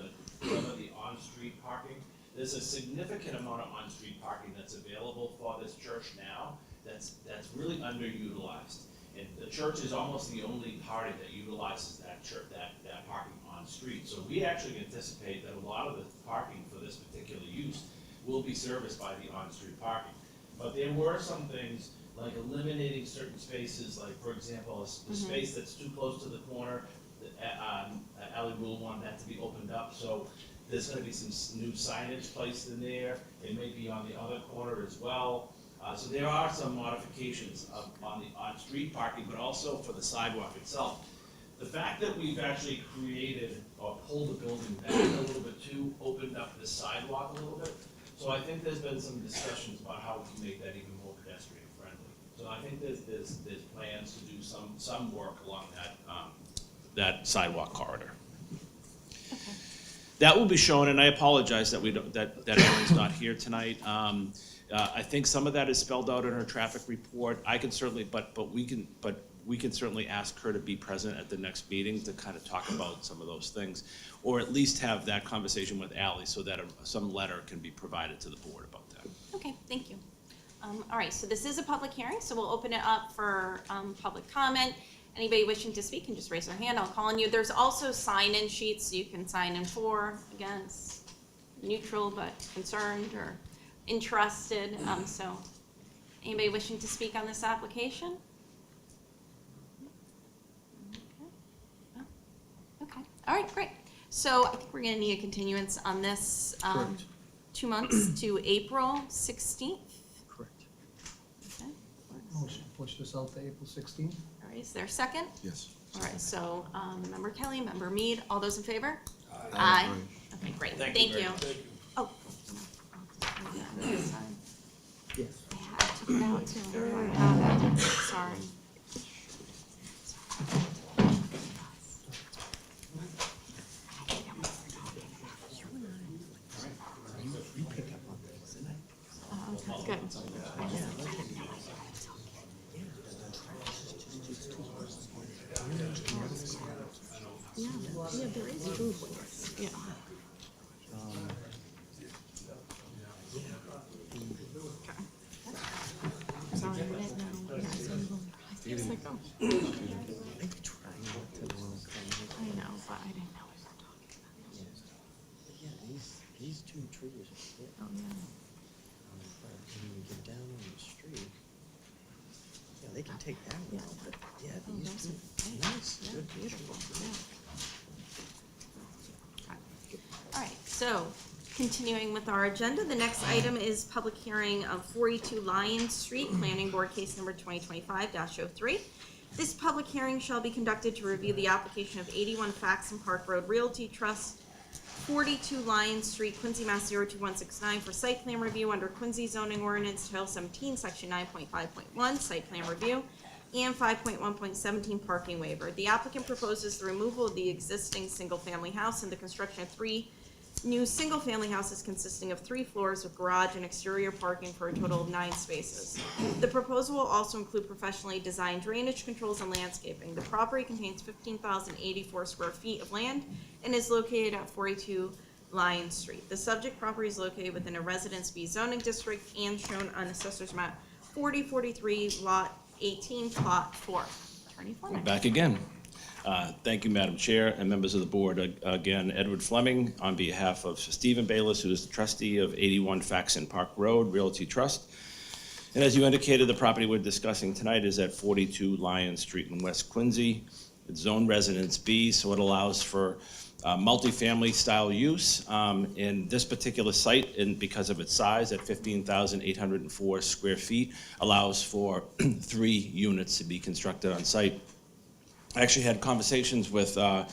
the on-street parking. There's a significant amount of on-street parking that's available for this church now, that's really underutilized. And the church is almost the only party that utilizes that parking on-street. So we actually anticipate that a lot of the parking for this particular use will be serviced by the on-street parking. But there were some things, like eliminating certain spaces, like, for example, the space that's too close to the corner, Ally Rule wanted that to be opened up, so there's gonna be some new signage placed in there. It may be on the other corner as well. So there are some modifications on the on-street parking, but also for the sidewalk itself. The fact that we've actually created or pulled the building back a little bit too, opened up the sidewalk a little bit. So I think there's been some discussions about how we can make that even more pedestrian friendly. So I think there's plans to do some work along that sidewalk corridor. That will be shown, and I apologize that Ellie's not here tonight. I think some of that is spelled out in her traffic report. I can certainly, but we can certainly ask her to be present at the next meeting to kind of talk about some of those things, or at least have that conversation with Ally so that some letter can be provided to the board about that. Okay, thank you. All right, so this is a public hearing, so we'll open it up for public comment. Anybody wishing to speak can just raise their hand. I'll call on you. There's also sign-in sheets. You can sign in for, against, neutral, but concerned or interested. So anybody wishing to speak on this application? Okay. All right, great. So I think we're going to need a continuance on this, Correct. 2 months to April 16th. Correct. Okay. Motion, push this out to April 16th? All right, is there a second? Yes. All right, so, Member Kelly, Member Mead, all those in favor? Aye. Okay, great, thank you. Oh. Yes. I took it out too. I got it. Sorry. Good. there is two ways, yeah. Sorry, I didn't know. Yeah, so, like, oh. I know, but I didn't know we were talking about it. Yeah, these two trees are split. Oh, yeah. When you get down on the street, yeah, they can take that one out, but yeah, Oh, these those two, are nice, yeah, good. beautiful, yeah. All right, so continuing with our agenda, the next item is public hearing of 42 Lion Street, Planning Board Case Number 2025-03. This public hearing shall be conducted to review the application of 81 Faxon Park Road Realty Trust, 42 Lion Street, Quincy, Mass. 02169 for site plan review under Quincy zoning ordinance, Title 17, Section 9.5.1, site plan review, and 5.1.17 parking waiver. The applicant proposes the removal of the existing single-family house and the construction of 3 new single-family houses consisting of 3 floors with garage and exterior parking for a total of 9 spaces. The proposal will also include professionally designed drainage controls and landscaping. The property contains 15,084 square feet of land and is located at 42 Lion Street. The subject property is located within a Residence B zoning district and shown on Assessor's Map 4043, Lot 18, Plot 4. Attorney Fleming. Back again. Thank you, Madam Chair and members of the board. Again, Edward Fleming on behalf of Stephen Bayless, who is the trustee of 81 Faxon Park Road Realty Trust. And as you indicated, the property we're discussing tonight is at 42 Lion Street in West Quincy. It's zone Residence B, so it allows for multifamily style use. In this particular site, and because of its size at 15,804 square feet, allows for 3 units to be constructed on site. I actually had conversations with our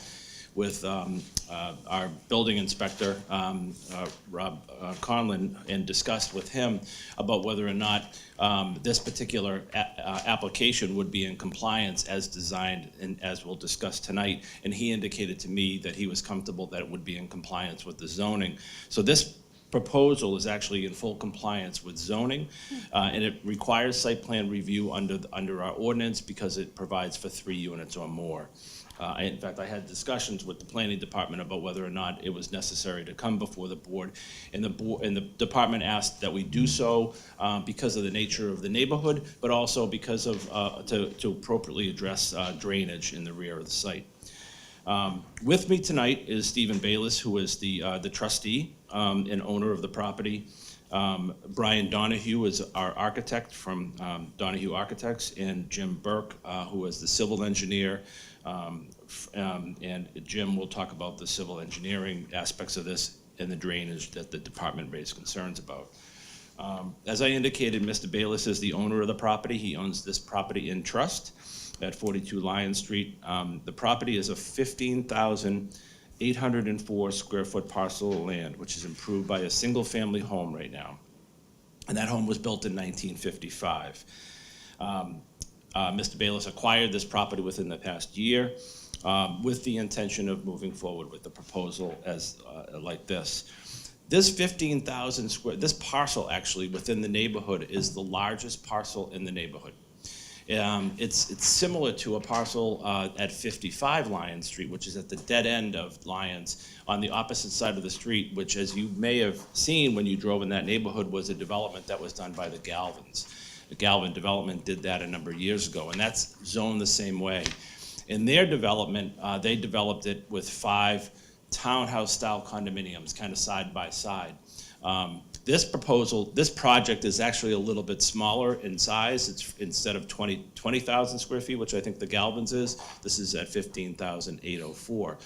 building inspector, Rob Conlon, and discussed with him about whether or not this particular application would be in compliance as designed and as we'll discuss tonight. And he indicated to me that he was comfortable that it would be in compliance with the zoning. So this proposal is actually in full compliance with zoning, and it requires site plan review under our ordinance because it provides for 3 units or more. In fact, I had discussions with the planning department about whether or not it was necessary to come before the board, and the department asked that we do so because of the nature of the neighborhood, but also because of to appropriately address drainage in the rear of the site. With me tonight is Stephen Bayless, who is the trustee and owner of the property. Brian Donahue is our architect from Donahue Architects, and Jim Burke, who is the civil engineer. And Jim will talk about the civil engineering aspects of this and the drainage that the department raised concerns about. As I indicated, Mr. Bayless is the owner of the property. He owns this property in trust at 42 Lion Street. The property is a 15,804 square foot parcel of land, which is improved by a single family home right now. And that home was built in 1955. Mr. Bayless acquired this property within the past year with the intention of moving forward with the proposal as like this. This 15,000 square, this parcel actually within the neighborhood is the largest parcel in the neighborhood. It's similar to a parcel at 55 Lion Street, which is at the dead end of Lyons on the opposite side of the street, which, as you may have seen when you drove in that neighborhood, was a development that was done by the Galvins. The Galvin development did that a number of years ago, and that's zoned the same way. In their development, they developed it with 5 townhouse-style condominiums, kind of side by side. This project is actually a little bit smaller in size. It's instead of 20,000 square feet, which I think the Galvin's is, this is at 15,804.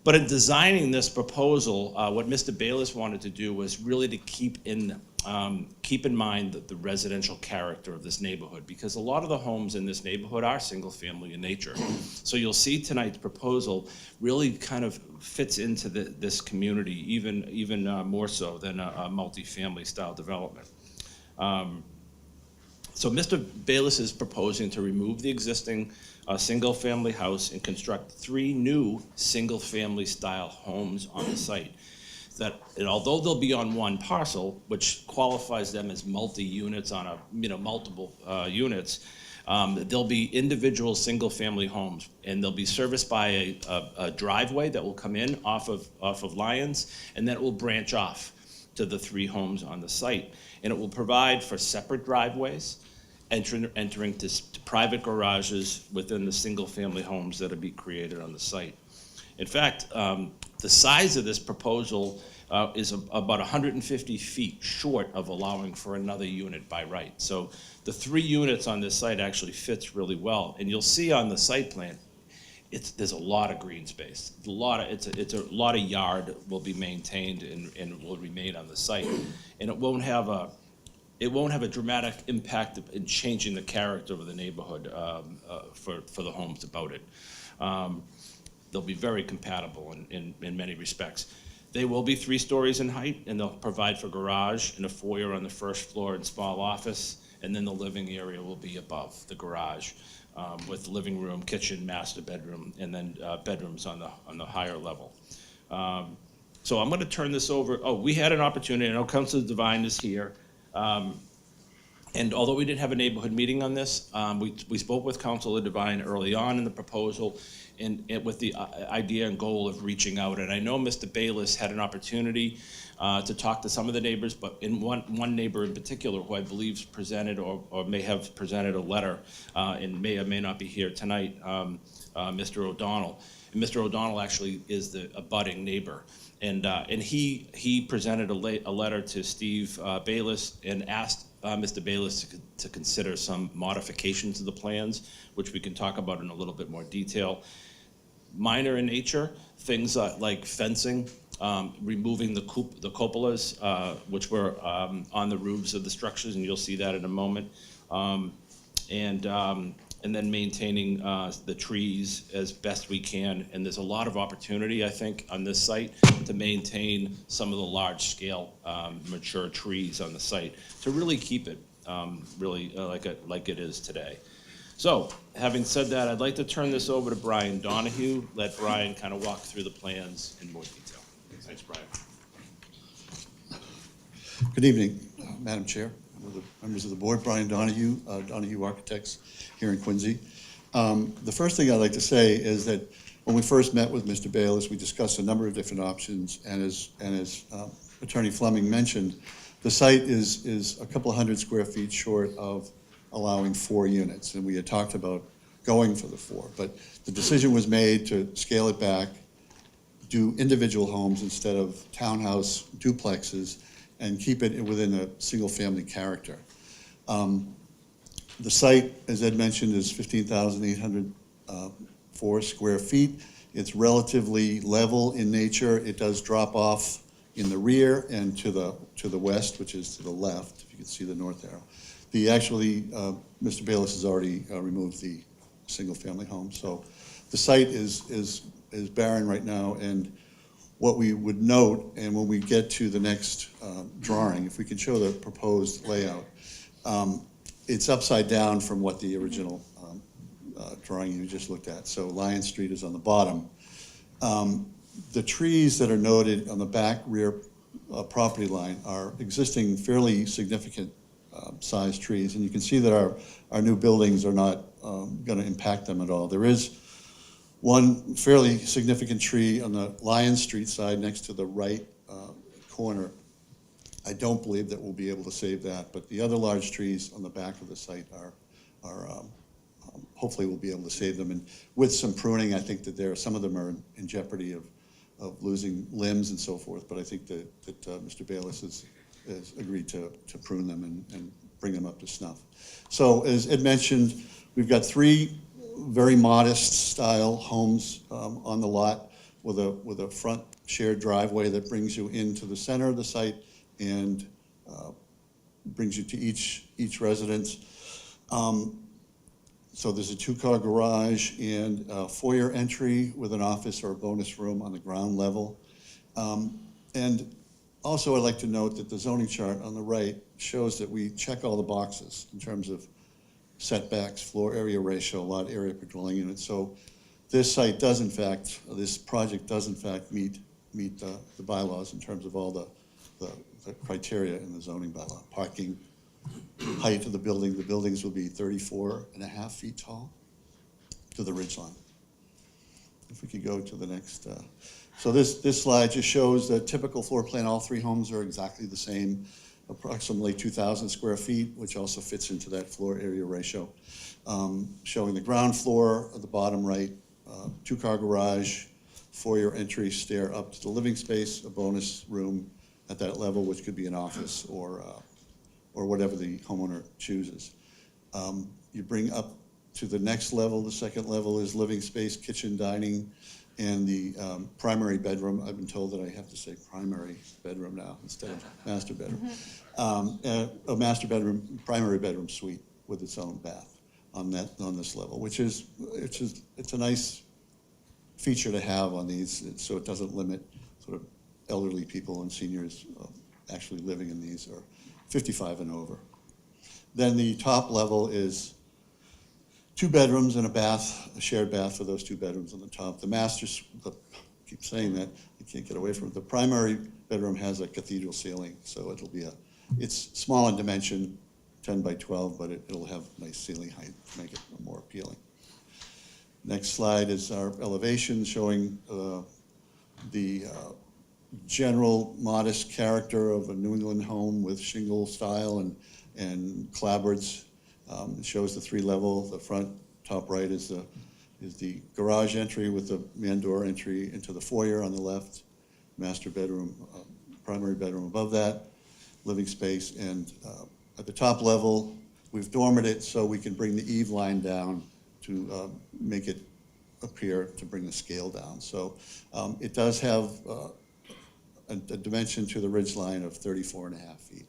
But in designing this proposal, what Mr. Bayless wanted to do was really to keep in mind the residential character of this neighborhood, because a lot of the homes in this neighborhood are single family in nature. So you'll see tonight's proposal really kind of fits into this community, even more so than a multi-family style development. So Mr. Bayless is proposing to remove the existing single-family house and construct 3 new single-family style homes on the site. And although they'll be on one parcel, which qualifies them as multi-units on multiple units, There'll be individual single-family homes, and they'll be serviced by a driveway that will come in off of Lyons, and then it will branch off to the 3 homes on the site. And it will provide for separate driveways, entering to private garages within the single-family homes that'll be created on the site. In fact, the size of this proposal is about 150 feet short of allowing for another unit by right. So the 3 units on this site actually fits really well. And you'll see on the site plan, there's a lot of green space. It's a lot of yard will be maintained and will remain on the site. And it won't have a dramatic impact in changing the character of the neighborhood for the homes about it. They'll be very compatible in many respects. They will be 3 stories in height, and they'll provide for garage and a foyer on the first floor and small office, and then the living area will be above the garage with living room, kitchen, master bedroom, and then bedrooms on the higher level. So I'm going to turn this over. Oh, we had an opportunity. I know Councilor Devine is here. And although we didn't have a neighborhood meeting on this, we spoke with Councilor Devine early on in the proposal and with the idea and goal of reaching out. And I know Mr. Bayless had an opportunity to talk to some of the neighbors, but in one neighbor in particular who I believe presented or may have presented a letter and may or may not be here tonight, Mr. O'Donnell. And Mr. O'Donnell actually is the abutting neighbor. And he presented a letter to Steve Bayless and asked Mr. Bayless to consider some modifications to the plans, which we can talk about in a little bit more detail. Minor in nature, things like fencing, removing the cupolas, which were on the roofs of the structures, and you'll see that in a moment. And then maintaining the trees as best we can. And there's a lot of opportunity, I think, on this site to maintain some of the large-scale mature trees on the site to really keep it like it is today. So, having said that, I'd like to turn this over to Brian Donahue. Let Brian kind of walk through the plans in more detail. Thanks, Brian. Good evening, Madam Chair, members of the board. Brian Donahue, Donahue Architects here in Quincy. The first thing I'd like to say is that when we first met with Mr. Bayless, we discussed a number of different options, and as Attorney Fleming mentioned, the site is a couple of hundred square feet short of allowing 4 units, and we had talked about going for the 4, but the decision was made to scale it back, do individual homes instead of townhouse duplexes, and keep it within a single-family character. The site, as Ed mentioned, is 15,804 square feet. It's relatively level in nature. It does drop off in the rear and to the west, which is to the left, if you can see the north arrow. Mr. Bayless has already removed the single-family home, so the site is barren right now. And what we would note, and when we get to the next drawing, if we can show the proposed layout, it's upside down from what the original drawing you just looked at. So Lion Street is on the bottom. The trees that are noted on the back rear property line are existing fairly significant sized trees, and you can see that our new buildings are not going to impact them at all. There is one fairly significant tree on the Lion Street side next to the right corner. I don't believe that we'll be able to save that, but the other large trees on the back of the site are hopefully we'll be able to save them. And with some pruning, I think that some of them are in jeopardy of losing limbs and so forth, but I think that Mr. Bayless has agreed to prune them and bring them up to snuff. So as Ed mentioned, we've got 3 very modest style homes on the lot with a front shared driveway that brings you into the center of the site and brings you to each residence. So there's a 2-car garage and a foyer entry with an office or a bonus room on the ground level. And also I'd like to note that the zoning chart on the right shows that we check all the boxes in terms of setbacks, floor area ratio, lot area per dwelling unit. So this site does in fact, this project does in fact meet the bylaws in terms of all the criteria in the zoning bylaw: parking, height of the building. The buildings will be 34.5 feet tall to the ridgeline. If we could go to the next. So this slide just shows the typical floor plan. All three homes are exactly the same, approximately 2,000 square feet, which also fits into that floor area ratio. Showing the ground floor at the bottom right, two-car garage, foyer entry, stair up to the living space, a bonus room at that level, which could be an office or whatever the homeowner chooses. You bring up to the next level. The second level is living space, kitchen, dining, and the primary bedroom. I've been told that I have to say primary bedroom now instead of master bedroom. A master bedroom, primary bedroom suite with its own bath on this level, which is it's a nice feature to have on these, so it doesn't limit sort of elderly people and seniors actually living in these, or 55 and over. Then the top level is 2 bedrooms and a bath, a shared bath for those 2 bedrooms on the top. The master's, I keep saying that, I can't get away from it. The primary bedroom has a cathedral ceiling, so it's small in dimension, 10 by 12, but it'll have nice ceiling height to make it more appealing. Next slide is our elevation showing the general modest character of a New England home with shingle style and clapboards. It shows the 3-level. The front top right is the garage entry with the man door entry into the foyer on the left, master bedroom, primary bedroom above that, living space, and at the top level, we've dormered it so we can bring the eave line down to make it appear to bring the scale down. So it does have a dimension to the ridge line of 34.5 feet.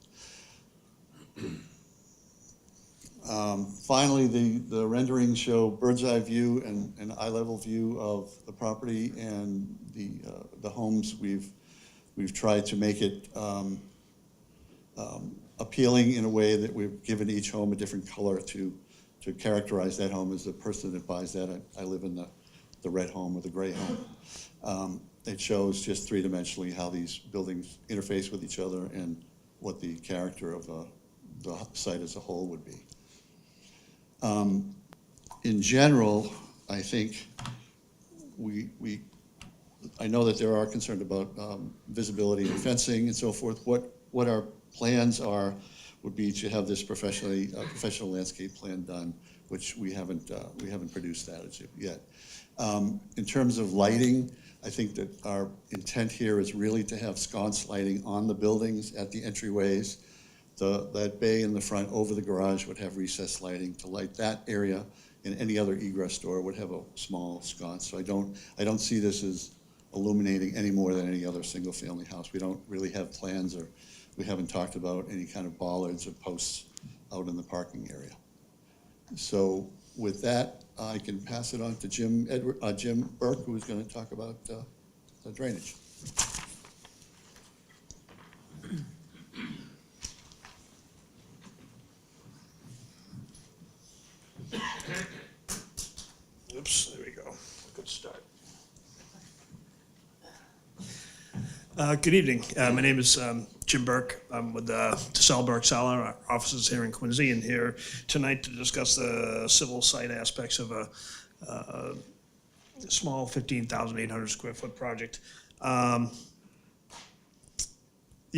Finally, the renderings show bird's eye view and eye level view of the property and the homes. We've tried to make it appealing in a way that we've given each home a different color to characterize that home as the person that buys that. I live in the red home or the gray home. It shows just 3-dimensionally how these buildings interface with each other and what the character of the site as a whole would be. In general, I think I know that there are concerns about visibility and fencing and so forth. What our plans would be to have this professional landscape plan done, which we haven't produced that as of yet. In terms of lighting, I think that our intent here is really to have sconce lighting on the buildings at the entryways. That bay in the front over the garage would have recessed lighting to light that area, and any other egress door would have a small sconce. So I don't see this as illuminating any more than any other single-family house. We don't really have plans, or we haven't talked about any kind of bollards or posts out in the parking area. So with that, I can pass it on to Jim Burke, who's going to talk about the drainage. Oops, there we go. Good start. Good evening. My name is Jim Burke. I'm with DeSalle Burke Salon. Our offices here in Quincy, and here tonight to discuss the civil site aspects of a small 15,800 square foot project. The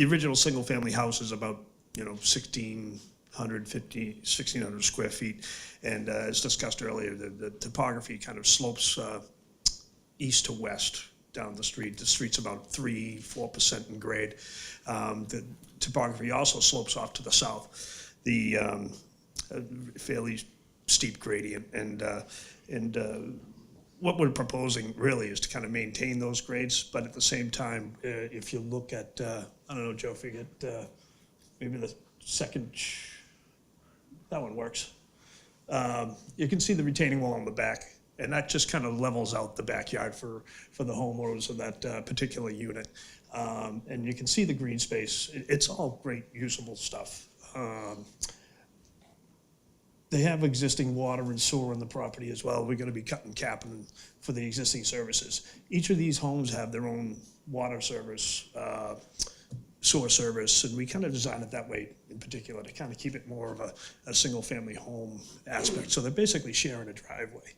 original single family house is about 1,600 square feet, and as discussed earlier, the topography kind of slopes east to west down the street. The street's about 3-4% in grade. The topography also slopes off to the south. The fairly steep gradient, and what we're proposing really is to kind of maintain those grades, but at the same time, if you look at, I don't know, Joe, if you get maybe the second, that one works. You can see the retaining wall on the back, and that just kind of levels out the backyard for the homeowners of that particular unit. And you can see the green space. It's all great usable stuff. They have existing water and sewer on the property as well. We're going to be cutting capping for the existing services. Each of these homes have their own water service, sewer service, and we kind of designed it that way in particular to kind of keep it more of a single-family home aspect. So they're basically sharing a driveway.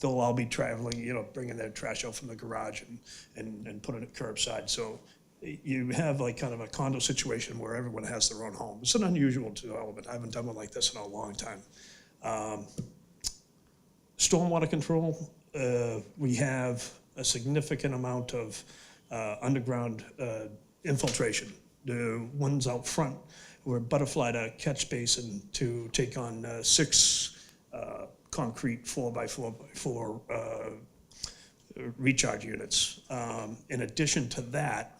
They'll all be traveling, you know, bringing their trash out from the garage and putting it curbside. So you have like kind of a condo situation where everyone has their own home. It's an unusual development. I haven't done one like this in a long time. Stormwater control, we have a significant amount of underground infiltration. The ones out front were butterflied a catch basin to take on 6 concrete 4x4x4 recharge units. In addition to that,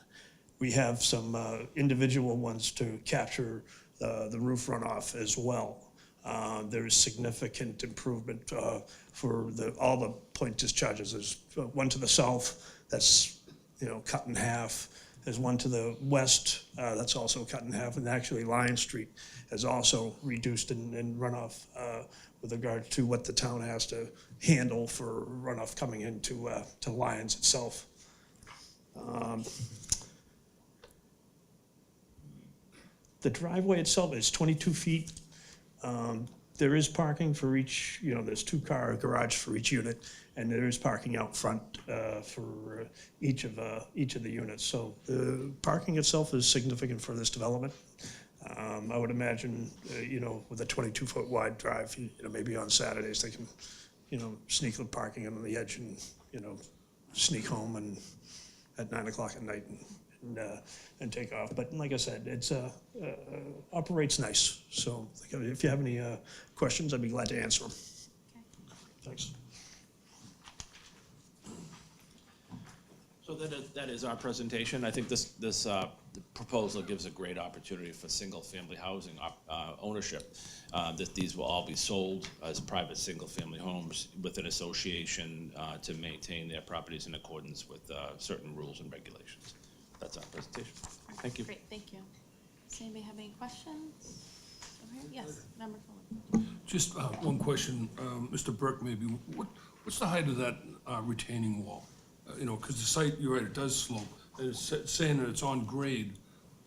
we have some individual ones to capture the roof runoff as well. There is significant improvement for all the point discharges. There's one to the south that's, you know, cut in half. There's one to the west that's also cut in half, and actually Lion Street has also reduced in runoff with regard to what the town has to handle for runoff coming into to Lions itself. The driveway itself is 22 feet. There is parking for each, you know, there's 2-car garage for each unit, and there is parking out front for each of the units. So the parking itself is significant for this development. I would imagine, you know, with a 22-foot wide drive, you know, maybe on Saturdays they can, you know, sneak the parking on the edge and, you know, sneak home and at 9 o'clock at night and take off. But like I said, it's operates nice. So if you have any questions, I'd be glad to answer them. Thanks. So that is our presentation. I think this proposal gives a great opportunity for single-family housing ownership, that these will all be sold as private single-family homes with an association to maintain their properties in accordance with certain rules and regulations. That's our presentation. Thank you. Great, thank you. Does anybody have any questions? Okay, yes, Member Fulham. Just one question, Mr. Burke, maybe. What's the height of that retaining wall? You know, because the site, you're right, it does slope. And it's saying that it's on grade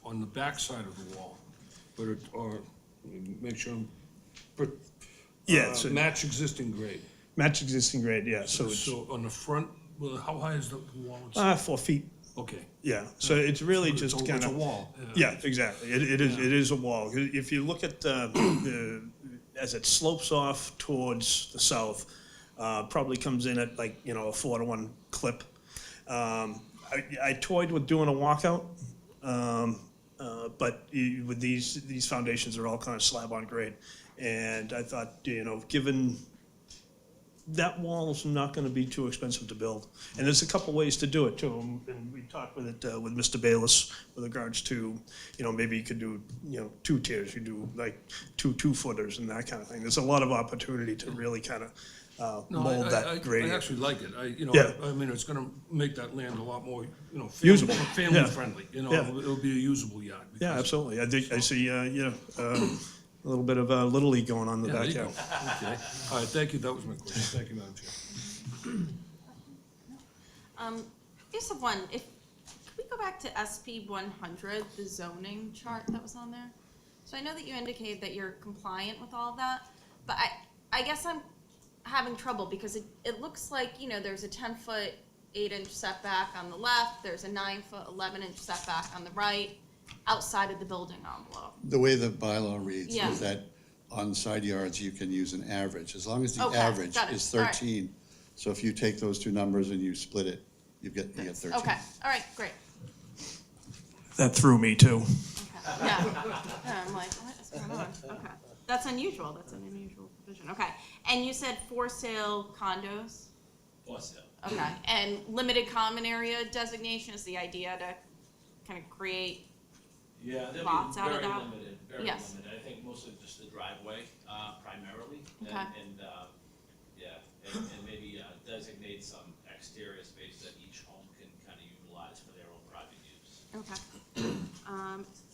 on the back side of the wall, but it, or make sure, match existing grade. Match existing grade, yeah. So it's So on the front, well, how high is the wall? 4 feet. Okay. Yeah. So it's really So just it's kind a of wall. Yeah, exactly. It is a wall. If you look at as it slopes off towards the south, probably comes in at like, you know, a 4-to-1 clip. I toyed with doing a walkout, but with these foundations are all kind of slab on grade, and I thought, you know, given that wall is not going to be too expensive to build, and there's a couple ways to do it too. And we talked with it with Mr. Bayless with regards to, you know, maybe you could do, you know, 2 tiers. You do like 2 2-footers and that kind of thing. There's a lot of opportunity to really kind of mold that gradient. I actually like it. Yeah. I mean, it's gonna make that land a lot more, you know, Usable. family Yeah. friendly, you know, Yeah. it'll be a usable yard. Yeah, because- absolutely. I see, you know, a little bit of Little League going on in the Yeah, there you go. backyard. Okay. All right, thank you. That was my question. Thank you, Madam Chair. I just have one. Could we go back to SP 100, the zoning chart that was on there? So I know that you indicated that you're compliant with all of that, but I guess I'm having trouble because it looks like, you know, there's a 10-foot, 8-inch setback on the left, there's a 9-foot, 11-inch setback on the right, outside of the building envelope. The way the bylaw reads Yeah. is that on side yards, you can use an average, as long as the Okay, average got it. is All right. 13. So if you take those 2 numbers and you split it, you get 13. Okay, all right, great. That threw me too. Okay. Yeah, I'm like, what is going on? Okay. That's unusual. That's an unusual provision. Okay. And you said for sale condos? For sale. Okay. And limited common area designation is the idea to kind of create, Yeah, they'll Lots be out of very that? limited, very Yes. limited. I think mostly just the driveway, primarily. Okay. And maybe designate some exterior space that each home can kind of utilize for their own private use. okay.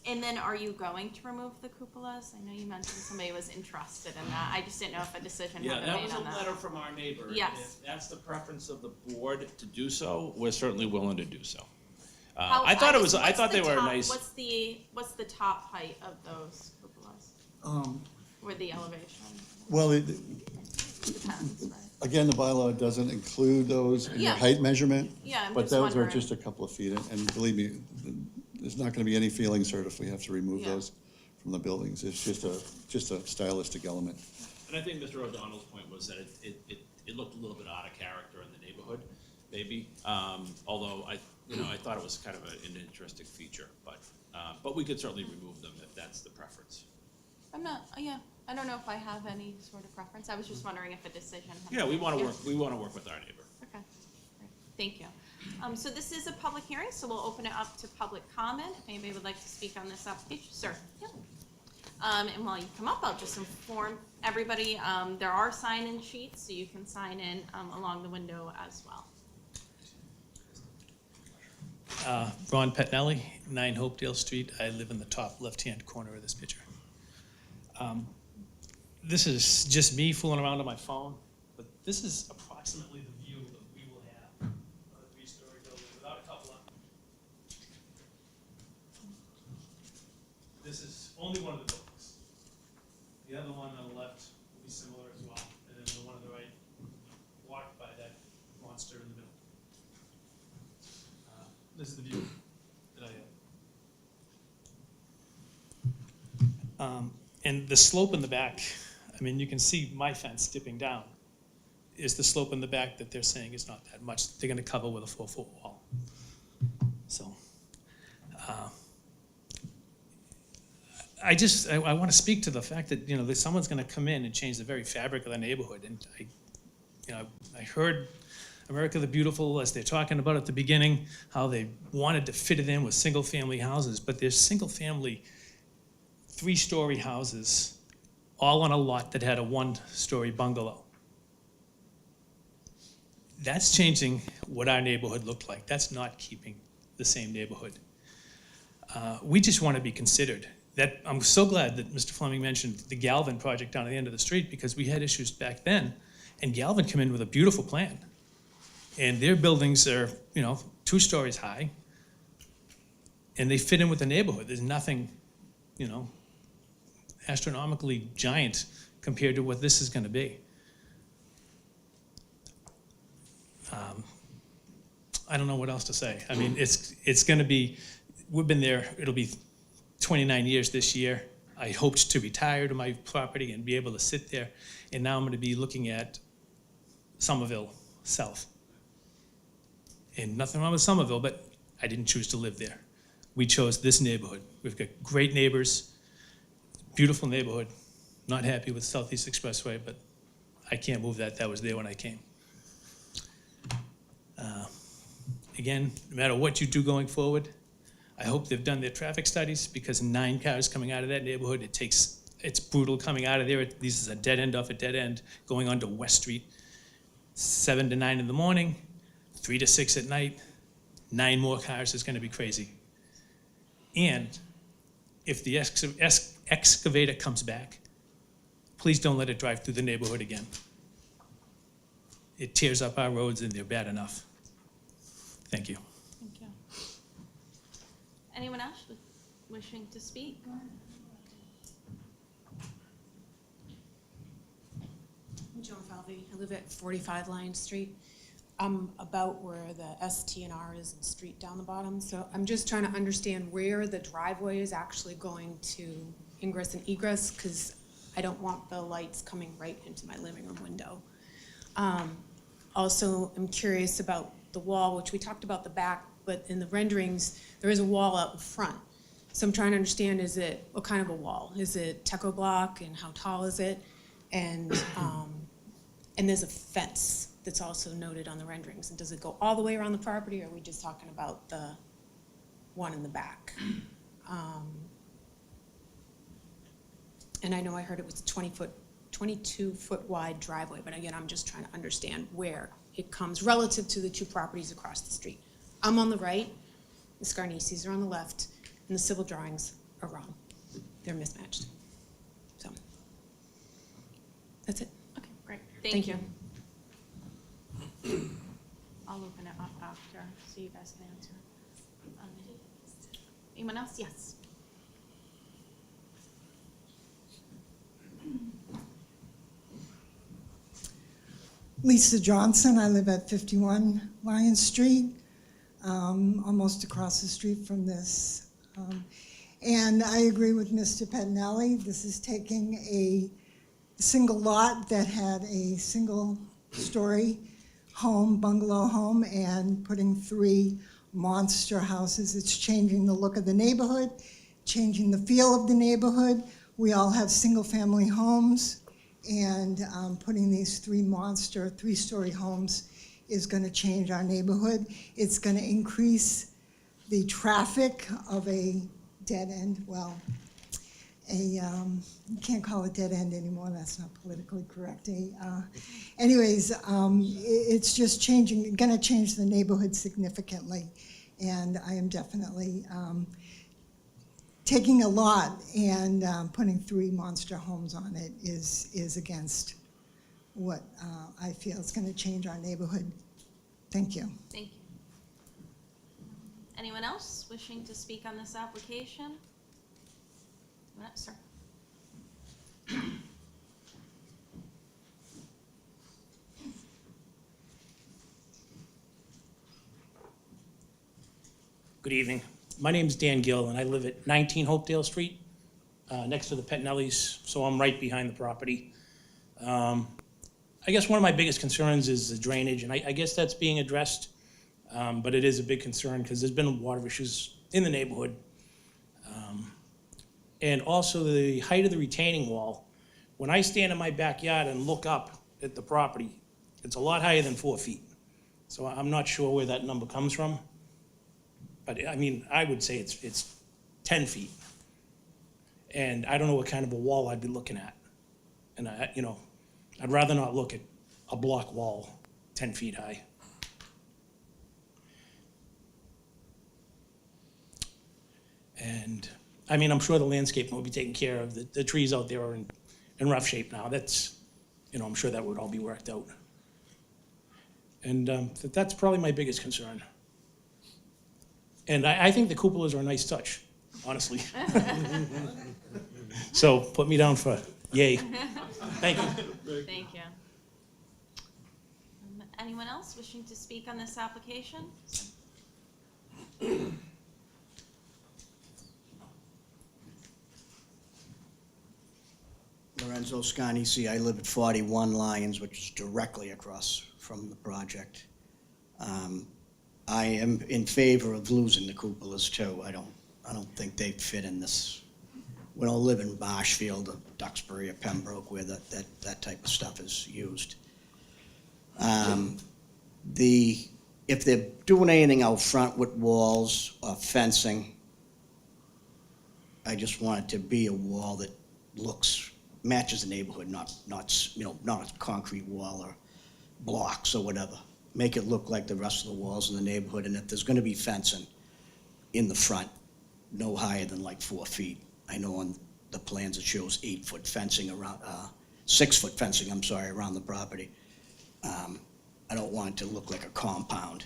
And then are you going to remove the cupolas? I know you mentioned somebody was interested in that. I just didn't know if a decision Yeah, had been that made was on a that. letter from our neighbor. Yes. If that's the preference of the board to do so, we're certainly willing to do so. I thought it was, I what's thought the they were top- nice. What's the top height of those cupolas? Or the elevation? Well, Depends, right? again, the bylaw doesn't include those in your Yeah. height measurement. Yeah, I'm But just those are wondering. just a couple of feet, and believe me, there's not gonna be any feelings hurt if we have to remove Yeah. those from the buildings. It's just a stylistic element. And I think Mr. O'Donnell's point was that it looked a little bit out of character in the neighborhood, maybe. Although I thought it was kind of an interesting feature, but we could certainly remove them if that's the preference. I'm not, yeah, I don't know if I have any sort of preference. I was just wondering if a decision. had Yeah, we been- want to work with our neighbor. Okay, great, thank you. So this is a public hearing, so we'll open it up to public comment. If anybody would like to speak on this application, sir. Yeah. And while you come up, I'll just inform everybody, there are sign-in sheets, so you can sign in along the window as well. Ron Petnelli, 9 Hopedale Street. I live in the top left-hand corner of this picture. This is just me fooling around on my phone, but this is approximately the view that we will have of a 3-story building without a cupola. This is only one of the buildings. The other one on the left will be similar as well, and then the one on the right, blocked by that monster in the middle. This is the view that I have. And the slope in the back, I mean, you can see my fence dipping down, is the slope in the back that they're saying is not that much. They're gonna cover with a 4-foot wall. So, I wanna speak to the fact that, that someone's gonna come in and change the very fabric of the neighborhood. And I heard America the Beautiful, as they're talking about at the beginning, how they wanted to fit it in with single-family houses, but there's single-family 3-story houses all on a lot that had a 1-story bungalow. That's changing what our neighborhood looked like. That's not keeping the same neighborhood. We just want to be considered. I'm so glad that Mr. Fleming mentioned the Galvin project down at the end of the street, because we had issues back then, and Galvin came in with a beautiful plan. And their buildings are, 2 stories high, and they fit in with the neighborhood. There's nothing, astronomically giant compared to what this is going to be. I don't know what else to say. I mean, it's going to be, we've been there, it'll be 29 years this year. I hoped to retire to my property and be able to sit there, and now I'm going to be looking at Somerville South. And nothing wrong with Somerville, but I didn't choose to live there. We chose this neighborhood. We've got great neighbors, beautiful neighborhood. Not happy with Southeast Expressway, but I can't move that. That was there when I came. Again, no matter what you do going forward, I hope they've done their traffic studies, because 9 cars coming out of that neighborhood, it's brutal coming out of there. This is a dead end off a dead end going onto West Street. 7 to 9 in the morning, 3 to 6 at night, 9 more cars is gonna be crazy. And if the excavator comes back, please don't let it drive through the neighborhood again. It tears up our roads, and they're bad enough. Thank you. Thank you. Anyone else wishing to speak? I'm Joan Falvey. I live at 45 Lion Street. I'm about where the ST&R is and street down the bottom. So I'm just trying to understand where the driveway is actually going to ingress and egress, because I don't want the lights coming right into my living room window. Also, I'm curious about the wall, which we talked about the back, but in the renderings, there is a wall out in front. So I'm trying to understand, what kind of a wall? Is it Techo block, and how tall is it? And there's a fence that's also noted on the renderings. And does it go all the way around the property, or are we just talking about the one in the back? And I know I heard it was a 22-foot wide driveway, but again, I'm just trying to understand where it comes relative to the 2 properties across the street. I'm on the right, the Scarnices are on the left, and the civil drawings are wrong. They're mismatched. So, that's it. Okay, great, thank you. I'll open it up after, so you guys can answer. Anyone else? Yes. Lisa Johnson, I live at 51 Lion Street, almost across the street from this. And I agree with Mr. Pettinelli. This is taking a single lot that had a single-story home, bungalow home, and putting 3 monster houses. It's changing the look of the neighborhood, changing the feel of the neighborhood. We all have single-family homes, and putting these 3 monster, 3-story homes is going to change our neighborhood. It's going to increase the traffic of a dead end, well, you can't call it dead end anymore, that's not politically correct. It's just changing, going to change the neighborhood significantly. And I am definitely taking a lot and putting 3 monster homes on it is against what I feel is going to change our neighborhood. Thank you. Thank you. Anyone else wishing to speak on this application? Sir. Good evening. My name is Dan Gill, and I live at 19 Hopedale Street, next to the Pettinellis, so I'm right behind the property. I guess one of my biggest concerns is the drainage, and I guess that's being addressed, but it is a big concern because there's been water issues in the neighborhood. And also the height of the retaining wall. When I stand in my backyard and look up at the property, it's a lot higher than 4 feet. So I'm not sure where that number comes from. But I mean, I would say it's 10 feet. And I don't know what kind of a wall I'd be looking at. And I'd rather not look at a block wall 10 feet high. And I mean, I'm sure the landscape will be taken care of. The trees out there are in rough shape now. That's, I'm sure that would all be worked out. And that's probably my biggest concern. And I think the cupolas are a nice touch, honestly. So put me down for yay. Thank you. Thank you. Anyone else wishing to speak on this application? Lorenzo Scarnisi, I live at 41 Lyons, which is directly across from the project. I am in favor of losing the cupolas too. I don't think they fit in this. We don't live in Marshfield or Duxbury or Pembroke where that type of stuff is used. If they're doing anything out front with walls or fencing, I just want it to be a wall that matches the neighborhood, not a concrete wall or blocks or whatever. Make it look like the rest of the walls in the neighborhood, and if there's gonna be fencing in the front, no higher than like 4 feet. I know on the plans it shows 8-foot fencing around, 6-foot fencing, I'm sorry, around the property. I don't want it to look like a compound.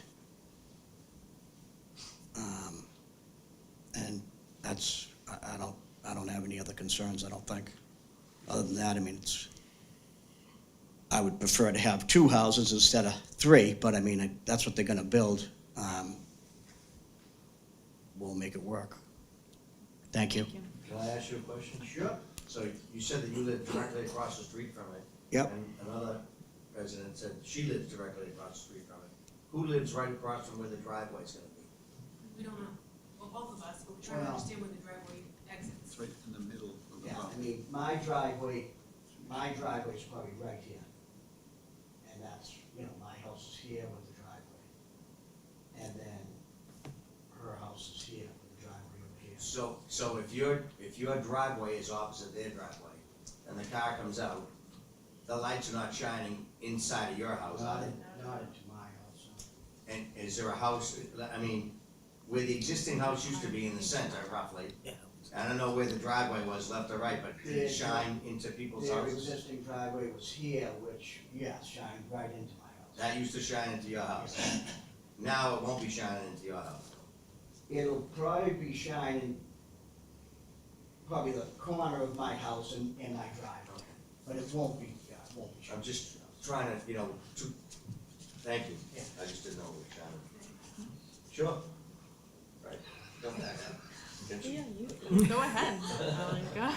And that's, I don't have any other concerns, I don't think. Other than that, I mean, I would prefer to have 2 houses instead of 3, but I mean, that's what they're gonna build. We'll make it work. Thank you. Can I ask you a question? Sure. So you said that you live directly across the street from it. Yep. And another resident said she lives directly across the street from it. Who lives right across from where the driveway's gonna be? We don't know. Well, both of us, but we're trying to understand where the driveway exits. It's right in the middle of the Yeah, I property. mean, my driveway's probably right here. And that's, my house is here with the driveway. And then her house is here with the driveway over here. So if your driveway is opposite their driveway, and the car comes out, the lights are not shining inside of your house, are they? Not into my house, no. And is there a house, I mean, where the existing house used to be in the center roughly? Yeah. I don't know where the driveway was, left or right, but did it shine into people's Their houses? existing driveway was here, which, yes, shined right into my house. That used to shine into your house. Now it won't be shining into your house. it'll probably be shining probably the corner of my house and my driveway, but it won't be I'm just trying to, thank you. I just didn't know it was shining. Sure. Right. Don't back up. Didn't you? Go ahead. Oh my God.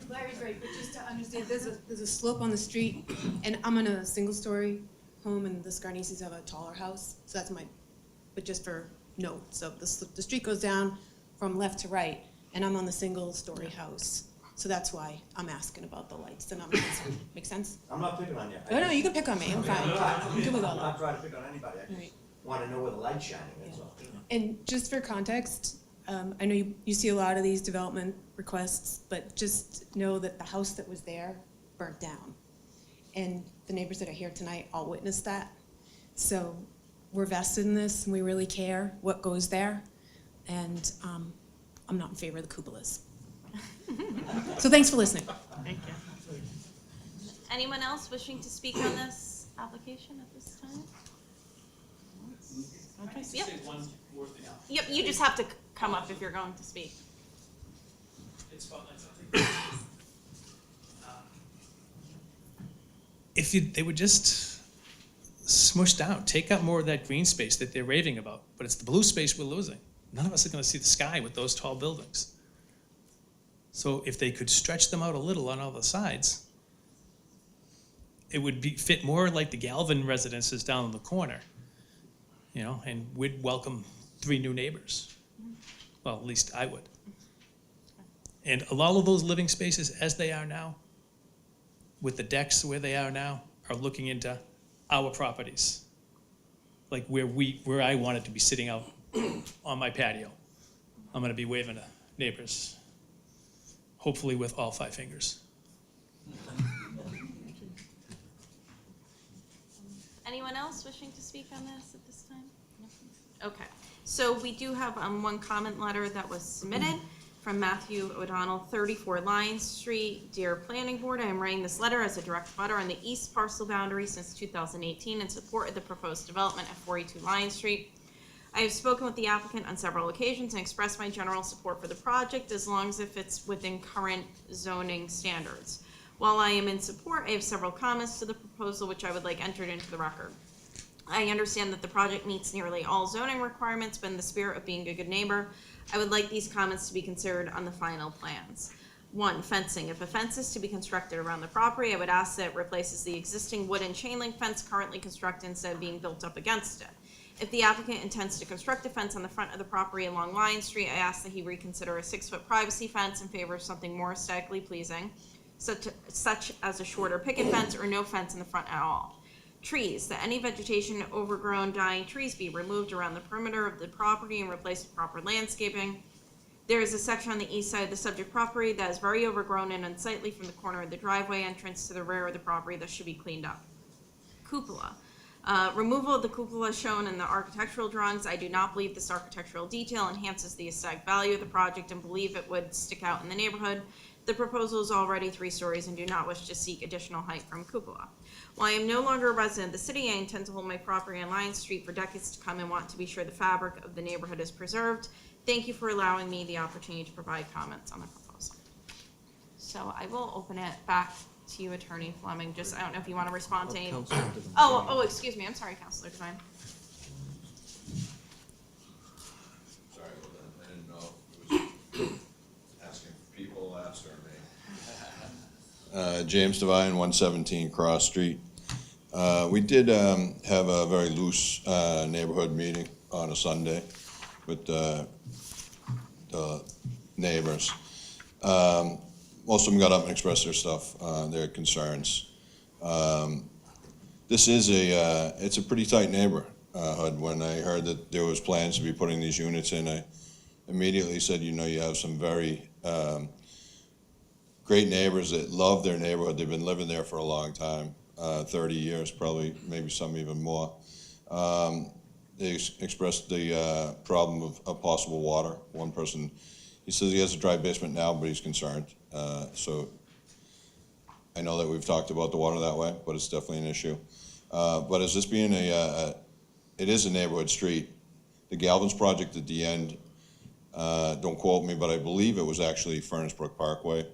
Larry's right, but just to understand, there's a slope on the street, and I'm in a single-story home, and the Scarnices have a taller house, so that's but just for note, so the street goes down from left to right, and I'm on the single-story house, so that's why I'm asking about the lights, and make sense? I'm not picking on you. No, you can pick on me, I'm fine. I'm good with all I'm not that. trying to pick on anybody. I Right. just want to know where the light's shining, that's all. And just for context, I know you see a lot of these development requests, but just know that the house that was there burnt down. And the neighbors that are here tonight all witnessed that. So we're vested in this, and we really care what goes there. And I'm not in favor of the cupolas. So thanks for listening. Thank you. Anyone else wishing to speak on this application at this time? Okay, yep. Yep, you just have to come up if you're going to speak. If they would just smush down, take out more of that green space that they're raving about, but it's the blue space we're losing. None of us are gonna see the sky with those tall buildings. So if they could stretch them out a little on all the sides, it would fit more like the Galvin residences down in the corner, and we'd welcome 3 new neighbors. Well, at least I would. And a lot of those living spaces as they are now, with the decks where they are now, are looking into our properties. Like where I wanted to be sitting out on my patio. I'm gonna be waving to neighbors, hopefully with all 5 fingers. Anyone else wishing to speak on this at this time? No? Okay, so we do have one comment letter that was submitted from Matthew O'Donnell, 34 Lion Street. Dear Planning Board, I am writing this letter as a direct abutter on the east parcel boundary since 2018 in support of the proposed development at 42 Lion Street. I have spoken with the applicant on several occasions and expressed my general support for the project as long as if it's within current zoning standards. While I am in support, I have several comments to the proposal which I would like entered into the record. I understand that the project meets nearly all zoning requirements, but in the spirit of being a good neighbor, I would like these comments to be considered on the final plans. 1, fencing. If a fence is to be constructed around the property, I would ask that it replaces the existing wooden chain link fence currently constructed instead of being built up against it. If the applicant intends to construct a fence on the front of the property along Lion Street, I ask that he reconsider a 6-foot privacy fence in favor of something more aesthetically pleasing, such as a shorter picket fence or no fence in the front at all. Trees, that any vegetation, overgrown, dying trees be removed around the perimeter of the property and replaced with proper landscaping. There is a section on the east side of the subject property that is very overgrown and unsightly from the corner of the driveway entrance to the rear of the property that should be cleaned up. Cupola. Removal of the cupola shown in the architectural drawings. I do not believe this architectural detail enhances the aesthetic value of the project and believe it would stick out in the neighborhood. The proposal is already 3 stories and do not wish to seek additional height from cupola. While I am no longer a resident of the city, I intend to hold my property on Lion Street for decades to come and want to be sure the fabric of the neighborhood is preserved. Thank you for allowing me the opportunity to provide comments on the proposal. So I will open it back to you, Attorney Fleming. I don't know if you want to respond to any. Oh, excuse me. I'm sorry, Counselor Devine. Sorry about that. I didn't know it was asking for people after me. James Devine, 117 Cross Street. We did have a very loose neighborhood meeting on a Sunday with the neighbors. Most of them got up and expressed their stuff, their concerns. This is it's a pretty tight neighborhood. When I heard that there was plans to be putting these units in, I immediately said, you have some very great neighbors that love their neighborhood. They've been living there for a long time, 30 years, probably, maybe some even more. They expressed the problem of possible water. One person, he says he has a dry basement now, but he's concerned. So I know that we've talked about the water that way, but it's definitely an issue. But as this being it is a neighborhood street, the Galvin's project at the end Don't quote me, but I believe it was actually Furnace Brook Parkway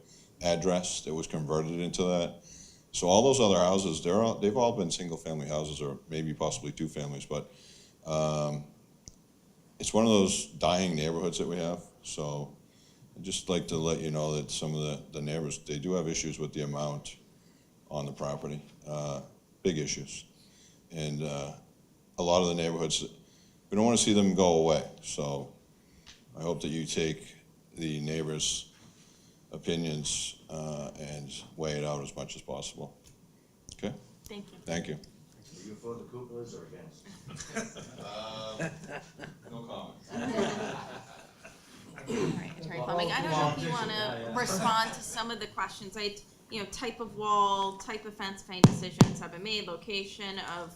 address that was converted into that. So all those other houses, they've all been single-family houses, or maybe possibly two families, but it's one of those dying neighborhoods that we have. So I'd just like to let you know that some of the neighbors, they do have issues with the amount on the property, big issues. And a lot of the neighborhoods, we don't want to see them go away. So I hope that you take the neighbors' opinions and weigh it out as much as possible. Okay? Thank you. Thank you. Are you for the cupolas or against? No comment. All right, Attorney Fleming, I don't know if you want to respond to some of the questions. Type of wall, type of fence, if any decisions have been made, location of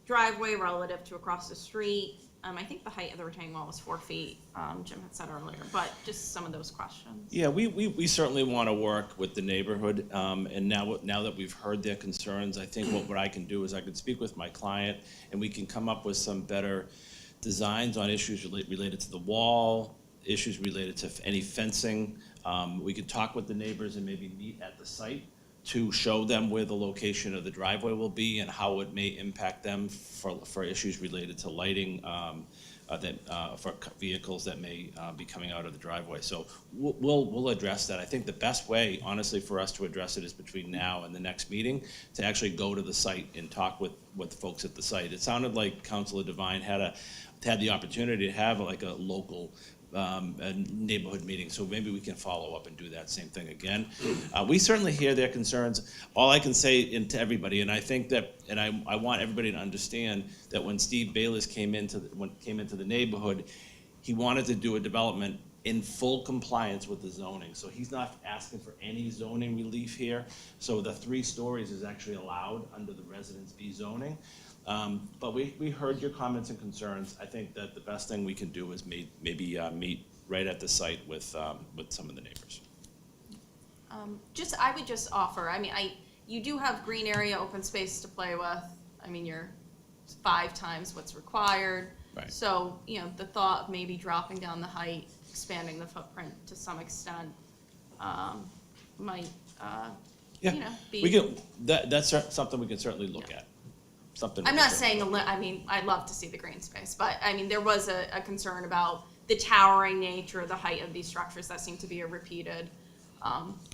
driveway relative to across the street. I think the height of the retaining wall was 4 feet, Jim had said earlier, but just some of those questions. Yeah, we certainly want to work with the neighborhood, and now that we've heard their concerns, I think what I can do is I can speak with my client, and we can come up with some better designs on issues related to the wall, issues related to any fencing. We could talk with the neighbors and maybe meet at the site to show them where the location of the driveway will be and how it may impact them for issues related to lighting, for vehicles that may be coming out of the driveway. So we'll address that. I think the best way, honestly, for us to address it is between now and the next meeting, to actually go to the site and talk with the folks at the site. It sounded like Councilor Devine had the opportunity to have like a local a neighborhood meeting, so maybe we can follow up and do that same thing again. We certainly hear their concerns. All I can say to everybody, and I think that, and I want everybody to understand that when Steve Bayless came into the neighborhood, he wanted to do a development in full compliance with the zoning. So he's not asking for any zoning relief here. So the 3 stories is actually allowed under the Residence B zoning. But we heard your comments and concerns. I think that the best thing we can do is maybe meet right at the site with some of the neighbors. I would just offer, you do have green area, open space to play with. You're 5 times what's required. Right. So, the thought of maybe dropping down the height, expanding the footprint to some extent, might, be. That's something we can certainly look at. I'm not saying, I'd love to see the green space, but, there was a concern about the towering nature, the height of these structures. That seemed to be a repeated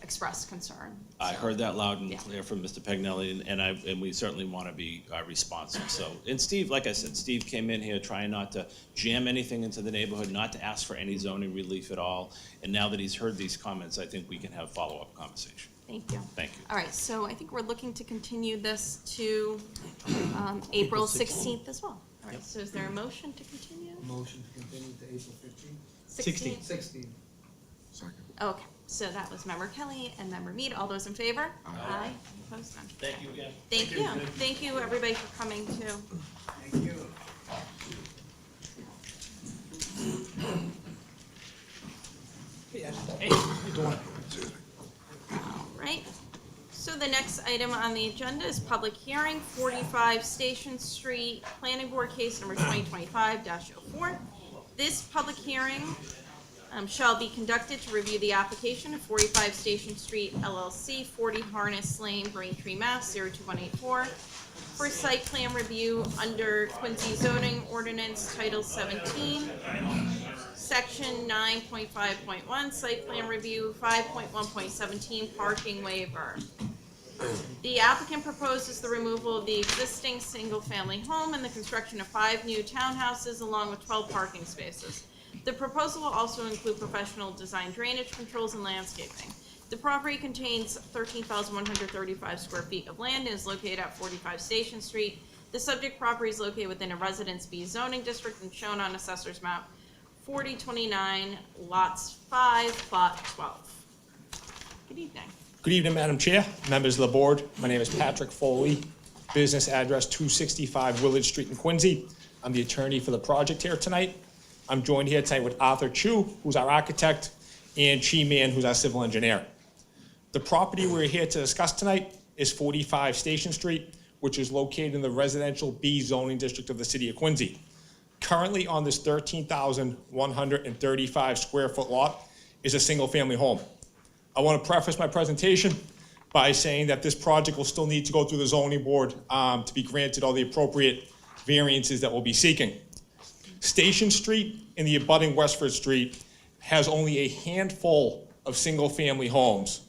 expressed concern. I heard that loud and clear from Mr. Pagnelli, and we certainly want to be responsive. So, and Steve, like I said, Steve came in here trying not to jam anything into the neighborhood, not to ask for any zoning relief at all. And now that he's heard these comments, I think we can have follow-up conversation. Thank you. Thank you. All right, so I think we're looking to continue this to April 16th as well. All right, so is there a motion to continue? Motion to continue to April 15th? 16th. 16th. Okay, so that was Member Kelly and Member Mead. All those in favor? Aye. Opposed? None. Thank you again. Thank you. Thank you, everybody, for coming, too. Thank you. Hey, how you doing? Right. So the next item on the agenda is public hearing, 45 Station Street, Planning Board case number 2025-04. This public hearing shall be conducted to review the application of 45 Station Street LLC, 40 Harness Lane, Braintree, Mass. 02184, for site plan review under Quincy zoning ordinance Title 17, Section 9.5.1, site plan review, 5.1.17, parking waiver. The applicant proposes the removal of the existing single-family home and the construction of 5 new townhouses along with 12 parking spaces. The proposal will also include professional design drainage controls and landscaping. The property contains 13,135 square feet of land and is located at 45 Station Street. The subject property is located within a Residence B zoning district and shown on Assessor's Map 4029, lots 5, plot 12. Good evening. Good evening, Madam Chair, members of the board. My name is Patrick Foley, business address 265 Willard Street in Quincy. I'm the attorney for the project here tonight. I'm joined here tonight with Arthur Chu, who's our architect, and Chi Man, who's our civil engineer. The property we're here to discuss tonight is 45 Station Street, which is located in the residential B zoning district of the city of Quincy. Currently on this 13,135 square foot lot is a single family home. I want to preface my presentation by saying that this project will still need to go through the zoning board to be granted all the appropriate variances that we'll be seeking. Station Street and the abutting Westford Street has only a handful of single-family homes,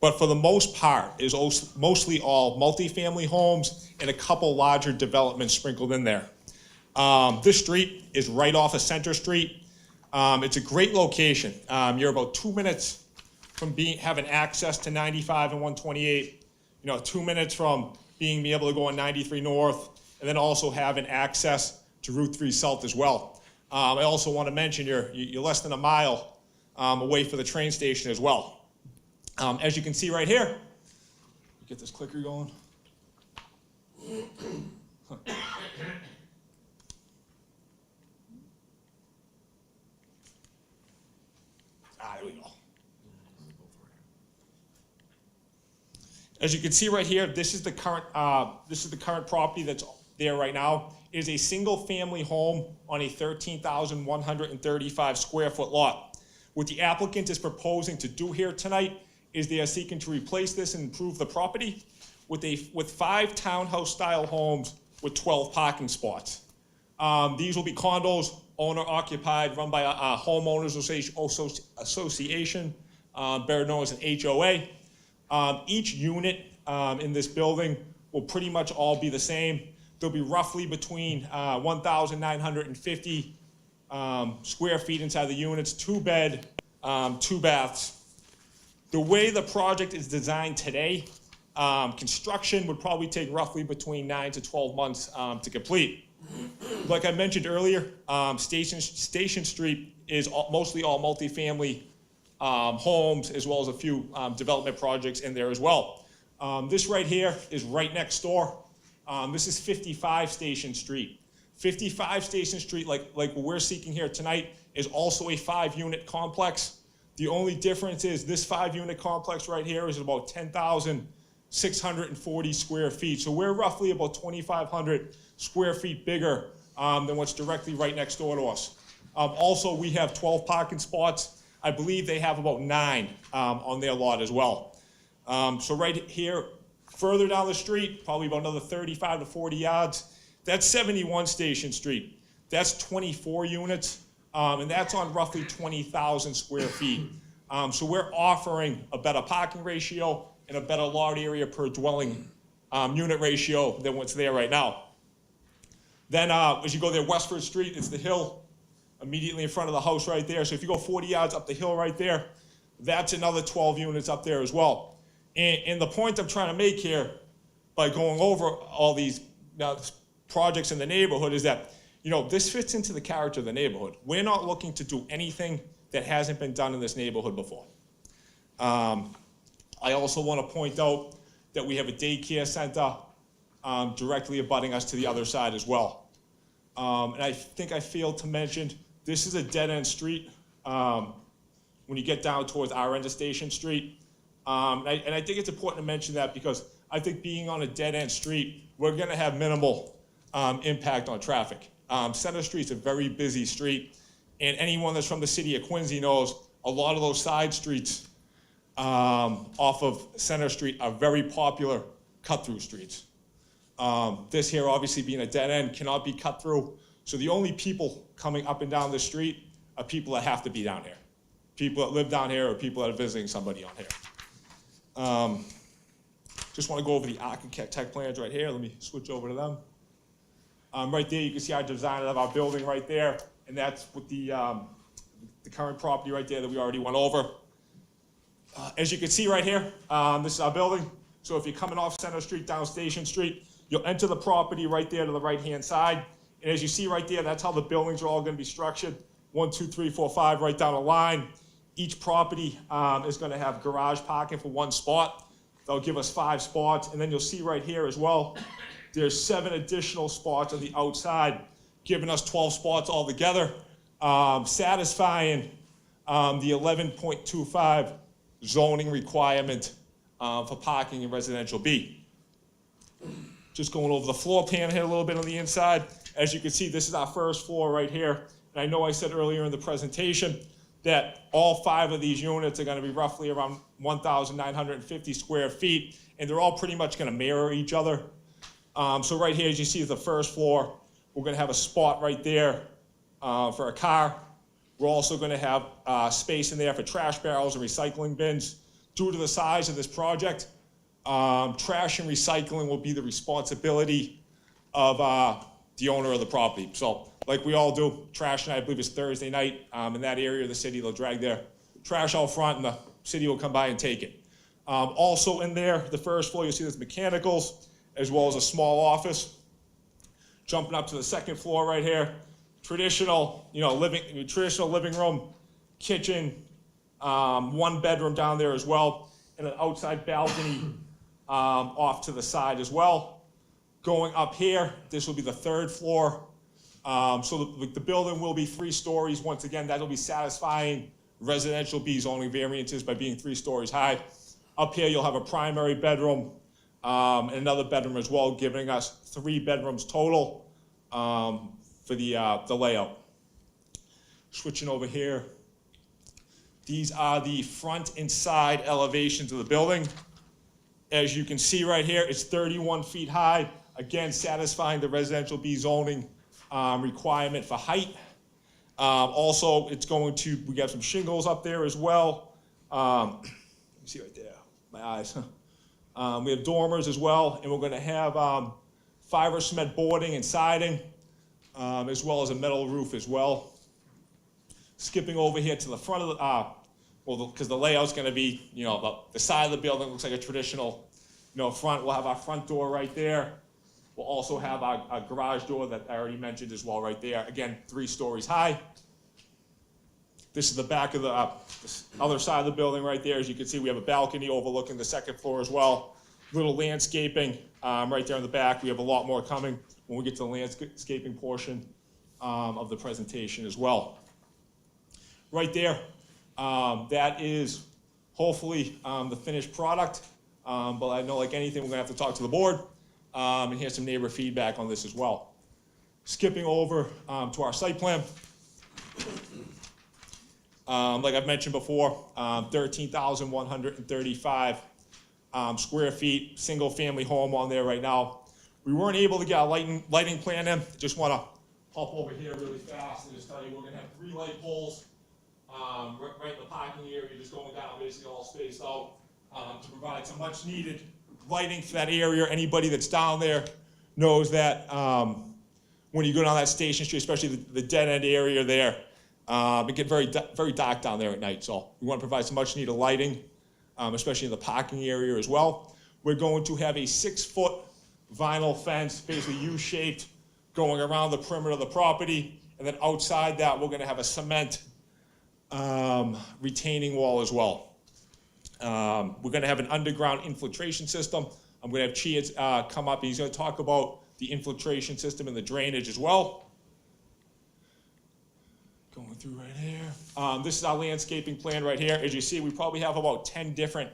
but for the most part is mostly all multifamily homes and a couple larger developments sprinkled in there. This street is right off of Center Street. It's a great location. You're about 2 minutes from having access to 95 and 128, 2 minutes from being able to go on 93 North, and then also having access to Route 3 South as well. I also want to mention you're less than a mile away from the train station as well. As you can see right here, get this clicker going. There we go. As you can see right here, this is the current property that's there right now. It is a single-family home on a 13,135 square foot lot. What the applicant is proposing to do here tonight is they are seeking to replace this and improve the property with 5 townhouse-style homes with 12 parking spots. These will be condos, owner-occupied, run by a homeowners association, better known as an HOA. Each unit in this building will pretty much all be the same. There'll be roughly between 1,950 square feet inside the units, 2 bed, 2 baths. The way the project is designed today, construction would probably take roughly between 9 to 12 months to complete. Like I mentioned earlier, Station Street is mostly all multifamily homes, as well as a few development projects in there as well. This right here is right next door. This is 55 Station Street. 55 Station Street, like what we're seeking here tonight, is also a 5-unit complex. The only difference is this 5-unit complex right here is about 10,640 square feet. So we're roughly about 2,500 square feet bigger than what's directly right next door to us. Also, we have 12 parking spots. I believe they have about 9 on their lot as well. So right here, further down the street, probably about another 35 to 40 yards, that's 71 Station Street. That's 24 units, and that's on roughly 20,000 square feet. So we're offering a better parking ratio and a better lot area per dwelling unit ratio than what's there right now. Then as you go there, Westford Street, it's the hill immediately in front of the house right there. So if you go 40 yards up the hill right there, that's another 12 units up there as well. And the point I'm trying to make here by going over all these projects in the neighborhood is that, this fits into the character of the neighborhood. We're not looking to do anything that hasn't been done in this neighborhood before. I also want to point out that we have a daycare center directly abutting us to the other side as well. And I think I failed to mention, this is a dead-end street when you get down towards our end of Station Street. And I think it's important to mention that because I think being on a dead-end street, we're going to have minimal impact on traffic. Center Street's a very busy street, and anyone that's from the city of Quincy knows a lot of those side streets off of Center Street are very popular cut-through streets. This here, obviously being a dead end, cannot be cut through, so the only people coming up and down the street are people that have to be down here. People that live down here or people that are visiting somebody on here. Just want to go over the architect plans right here. Let me switch over to them. Right there, you can see our design of our building right there, and that's with the current property right there that we already went over. As you can see right here, this is our building. So if you're coming off Center Street down Station Street, you'll enter the property right there to the right-hand side. And as you see right there, that's how the buildings are all going to be structured. 1, 2, 3, 4, 5, right down the line. Each property is going to have garage parking for 1 spot. They'll give us 5 spots. And then you'll see right here as well, there's 7 additional spots on the outside, giving us 12 spots altogether, satisfying the 11.25 zoning requirement for parking in residential B. Just going over the floor plan here a little bit on the inside. As you can see, this is our first floor right here. And I know I said earlier in the presentation that all 5 of these units are gonna be roughly around 1,950 square feet, and they're all pretty much gonna mirror each other. So right here, as you see, is the first floor. We're gonna have a spot right there for a car. We're also gonna have space in there for trash barrels and recycling bins. Due to the size of this project, trash and recycling will be the responsibility of the owner of the property. So like we all do, trash night, I believe it's Thursday night, in that area of the city, they'll drag their trash out front and the city will come by and take it. Also in there, the first floor, you'll see there's mechanicals as well as a small office. Jumping up to the second floor right here, traditional living room, kitchen, 1 bedroom down there as well, and an outside balcony off to the side as well. Going up here, this will be the 3rd floor. So the building will be 3 stories. Once again, that'll be satisfying residential B zoning variances by being 3 stories high. Up here, you'll have a primary bedroom and another bedroom as well, giving us 3 bedrooms total for the layout. Switching over here. These are the front and side elevations of the building. As you can see right here, it's 31 feet high. Again, satisfying the residential B zoning requirement for height. Also, we got some shingles up there as well. You see right there, my eyes. We have dormers as well, and we're gonna have fiber cement boarding and siding, as well as a metal roof as well. Skipping over here to the front of the, because the layout's gonna be, the side of the building looks like a traditional, front. We'll have our front door right there. We'll also have our garage door that I already mentioned as well right there. Again, 3 stories high. This is the back of the other side of the building right there. As you can see, we have a balcony overlooking the 2nd floor as well. Little landscaping right there in the back. We have a lot more coming when we get to the landscaping portion of the presentation as well. Right there, that is hopefully the finished product. But I know, like anything, we're gonna have to talk to the board and hear some neighbor feedback on this as well. Skipping over to our site plan. Like I've mentioned before, 13,135 square feet, single-family home on there right now. We weren't able to get a lighting plan in. Just want to hop over here really fast and just tell you we're going to have 3 light poles right in the parking area, just going down, basically all spaced out, to provide some much-needed lighting for that area. Anybody that's down there knows that when you go down that Station Street, especially the dead-end area there, it gets very dark down there at night. So we want to provide some much-needed lighting, especially in the parking area as well. We're going to have a 6-foot vinyl fence, basically U-shaped, going around the perimeter of the property. And then outside that, we're going to have a cement retaining wall as well. We're going to have an underground infiltration system. I'm going to have Chia come up. He's going to talk about the infiltration system and the drainage as well. Going through right here. This is our landscaping plan right here. As you see, we probably have about 10 different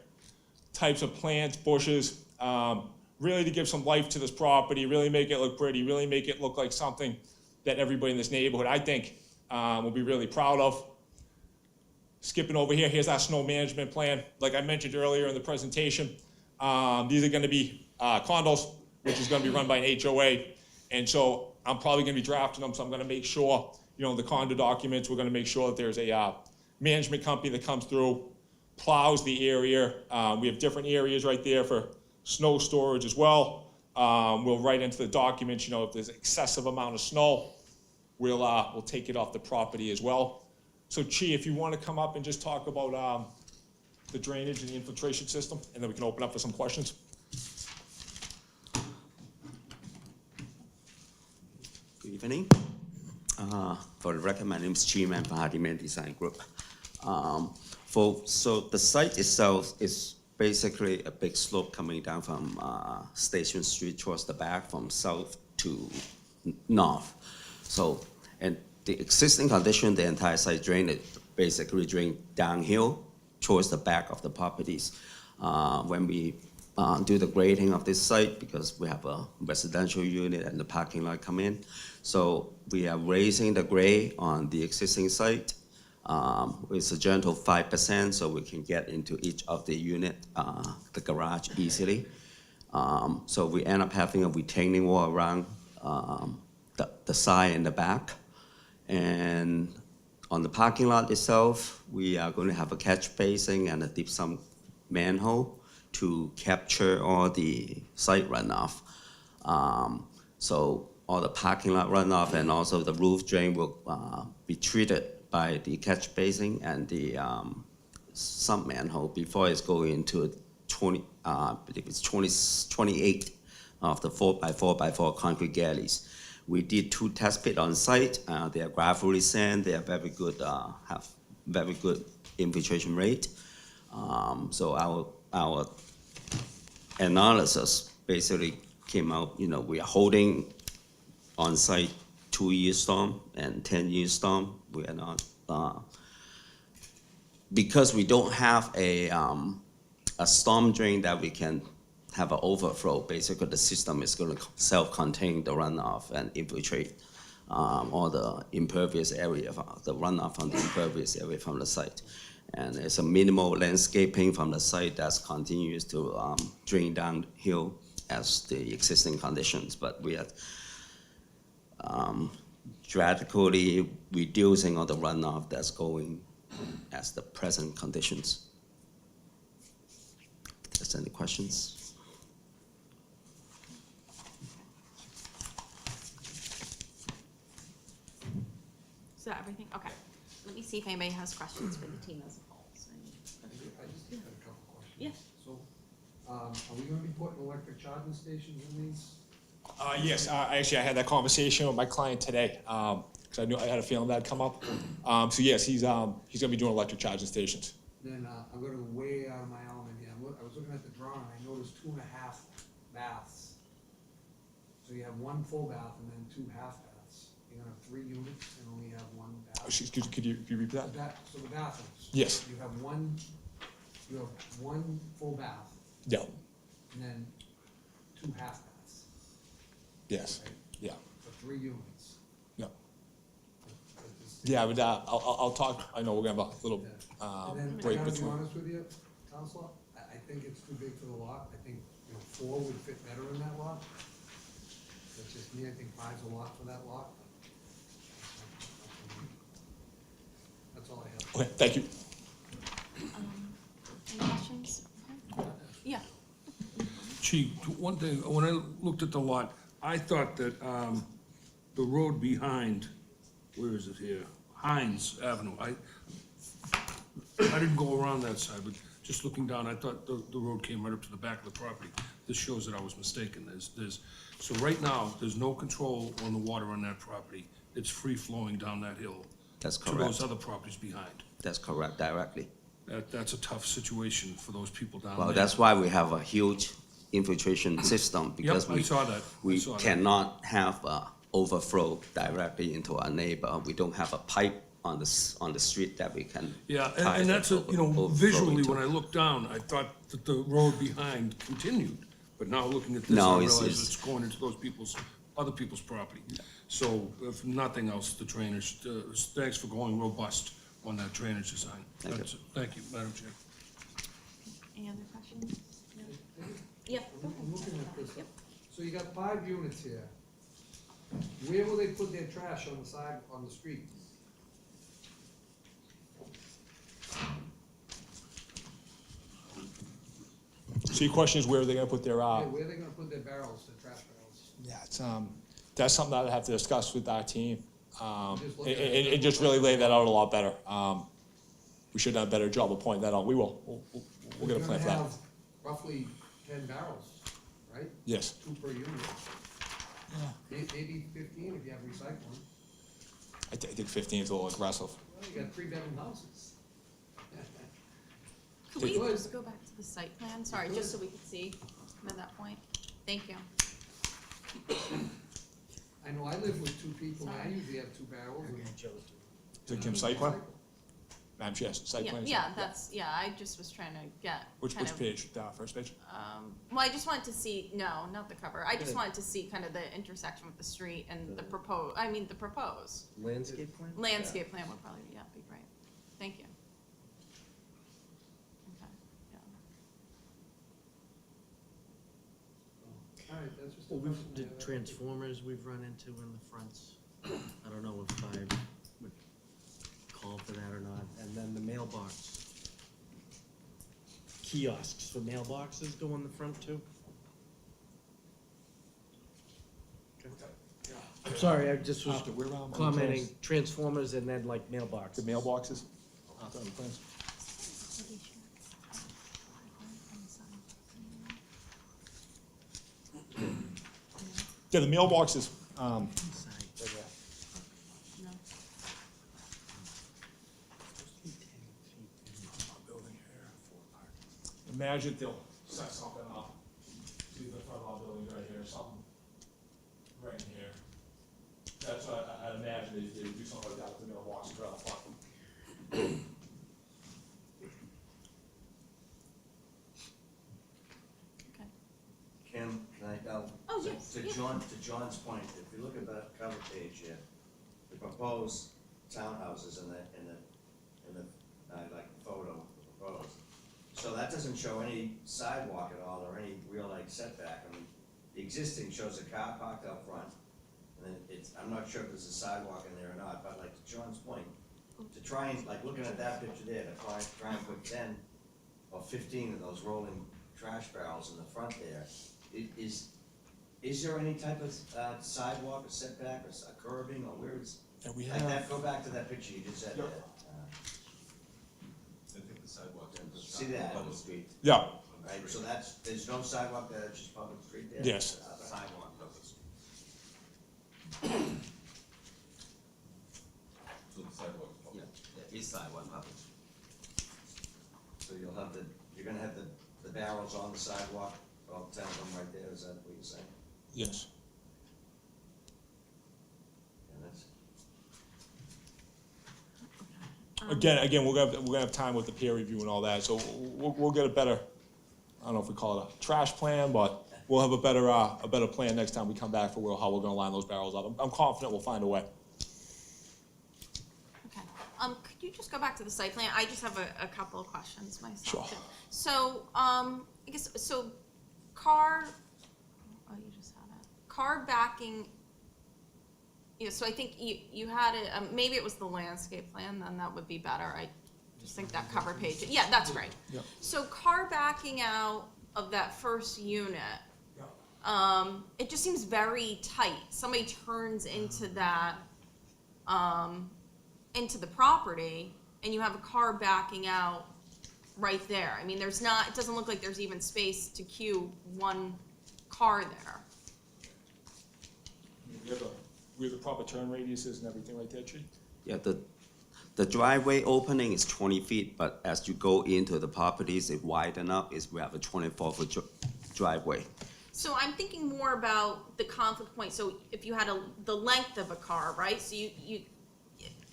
types of plants, bushes, really to give some life to this property, really make it look pretty, really make it look like something that everybody in this neighborhood, I think, will be really proud of. Skipping over here, here's our snow management plan. Like I mentioned earlier in the presentation, these are going to be condos, which is going to be run by an HOA. And so I'm probably going to be drafting them, so I'm going to make sure, the condo documents, we're going to make sure that there's a management company that comes through, plows the area. We have different areas right there for snow storage as well. We'll write into the documents, if there's excessive amount of snow, we'll take it off the property as well. So Chi, if you want to come up and just talk about the drainage and the infiltration system, and then we can open up for some questions. Good evening. For the record, my name is Chi Man from Hardiman Design Group. So the site itself is basically a big slope coming down from Station Street towards the back from south to north. So, and the existing condition, the entire site drainage basically drain downhill towards the back of the properties. When we do the grading of this site because we have a residential unit and the parking lot come in. So we are raising the grade on the existing site with a gentle 5%, so we can get into each of the unit, the garage easily. So we end up having a retaining wall around the side and the back. And on the parking lot itself, we are going to have a catch basin and a deep sump manhole to capture all the site runoff. So all the parking lot runoff and also the roof drain will be treated by the catch basin and the sump manhole before it's going into 28 of the 4x4x4 concrete galleys. We did 2 test pits on site. They are gravely sand. They are very good, have very good infiltration rate. So our analysis basically came out, we are holding on site 2-year storm and 10-year storm. We are not, because we don't have a storm drain that we can have an overflow. Basically, the system is going to self-contain the runoff and infiltrate all the impervious area, the runoff from the impervious area from the site. And it's a minimal landscaping from the site that continues to drain downhill as the existing conditions. But we are drastically reducing all the runoff that's going as the present conditions. If there's any questions? Is that everything? Okay. Let me see if anybody has questions for the team as a whole. So I just had a couple questions. Yeah. So, are we gonna be putting electric charging stations in these? Yes, actually, I had that conversation with my client today, because I knew I had a feeling that'd come up. So yes, he's gonna be doing electric charging stations. Then, I'm gonna go way out of my element here. I was looking at the drawing, I noticed 2.5 baths. So you have 1 full bath and then 2 half baths. You're gonna have 3 units and only have 1 bath. Excuse, could you repeat that? So the bathrooms. Yes. You have one full bath Yeah, and then 2 half baths. yes, Right? yeah, For 3 units. yeah. That just- Yeah, but I'll talk, I know we're gonna have a little And then, I break gotta be between. honest with you, Counselor, I think it's too big for the lot. I think, 4 would fit better in that lot. That's just me, I think 5's a lot for that lot. That's all I have. Okay, thank you. Any questions? Yeah. Chief, one thing, when I looked at the lot, I thought that the road behind, where is it here? Hines Avenue, I didn't go around that side, but just looking down, I thought the road came right up to the back of the property. This shows that I was mistaken. So right now, there's no control on the water on that property. It's free flowing down that hill. That's To those correct. other properties behind. That's correct, directly. That's a tough situation for those people down there. Well, that's why we have a huge infiltration system, because I saw that. I we saw that. cannot have overflow directly into our neighbor. We don't have a pipe on the street that we can. Yeah, tie and the that's, overflow visually, into. when I looked down, I thought that the road behind continued. But now looking at this, No, I it's- realize it's- it's going into other people's property. So if nothing else, the drainage, thanks for going robust on that drainage design. Thank you. That's it. Thank you, Madam Chair. Any other questions? No? Yeah. go I'm looking at ahead. this. Yep. So you got 5 units here. Where will they put their trash on the side, on the street? So your question is where are they gonna put their, Yeah, where are they gonna put their barrels, their trash barrels? yeah, it's, that's something that I'd have to discuss with our team. Just look at it. And just really lay that out a lot better. We should have done a better job of pointing that out. We will. We'll get a plan for You're that. gonna have roughly 10 barrels, right? Yes. 2 per unit. Maybe 15 if you have recycling. I think 15 is a little aggressive. Well, you got 3-bedroom houses. Could we Good. just go back to the site plan? Sorry, just so we could see at that point. Thank you. I know I live with 2 people, and I usually have 2 barrels. Is it Kim's site plan? Madam Chair, site Yeah, plan? yeah, that's, yeah, I just was trying to get Which kind of- page? First page? Well, I just wanted to see, no, not the cover. I just wanted to see kind of the intersection with the street and the proposed, the proposed. Landscape plan? Landscape plan would probably, yeah, be great. Thank you. Okay, yeah. All right, that's just. Well, we've, the transformers we've run into in the fronts, I don't know if I would call for that or not, and then the mailbox. Kiosks for mailboxes go on the front too? I'm sorry, I just was Arthur, where, on the commenting, plans? transformers and then like mailbox. The mailboxes? Arthur, on the plans? Yeah, the mailboxes, right there. No. Imagine they'll set something up, see the front of our building right here, something right in here. That's what I'd imagine they do something like that with the mailboxes right up front. Okay. Kim, can I go? Oh, To- yes, To yeah. John's point, if you look at the cover page here, the proposed townhouses in the, like, photo proposed. So that doesn't show any sidewalk at all, or any real, like, setback. I mean, the existing shows a car parked out front, and then it's, I'm not sure if there's a sidewalk in there or not, but like, to John's point, to try and, like, looking at that picture there, to try and put 10 or 15 of those rolling trash barrels in the front there, is there any type of sidewalk or setback or curbing, or where is? Yeah, we Like have- that, go back to that picture you just said Yep. there. I think the sidewalk ends See that on the street? Yeah, Right, so there's no sidewalk there, it's just public street there? Yes. Sidewalk, public street. So the sidewalk. Yeah, there is sidewalk public. So you're gonna have the barrels on the sidewalk, all 10 of them right there, is that what you're saying? yes. Yeah, that's, Again, we're gonna have time with the peer review and all that, so we'll get a better, I don't know if we call it a trash plan, but we'll have a better plan next time we come back for how we're gonna line those barrels up. I'm confident we'll find a way. Okay, could you just go back to the site plan? I just have a couple of questions myself. Sure. too. So, I guess, so car, oh, you just had it. Car backing, yeah, so I think you had it, maybe it was the landscape plan, then that would be better. I just think that cover page, yeah, that's right. Yep. So car backing out of that first unit, it just seems very tight. Somebody turns into that, into the property, and you have a car backing out right there. I mean, it doesn't look like there's even space to queue one car there. We have the proper turn radiuses and everything right there, Chief? Yeah, the driveway opening is 20 feet, but as you go into the properties, it widen up, we have a 24-foot driveway. So I'm thinking more about the conflict point. So if you had the length of a car, right? So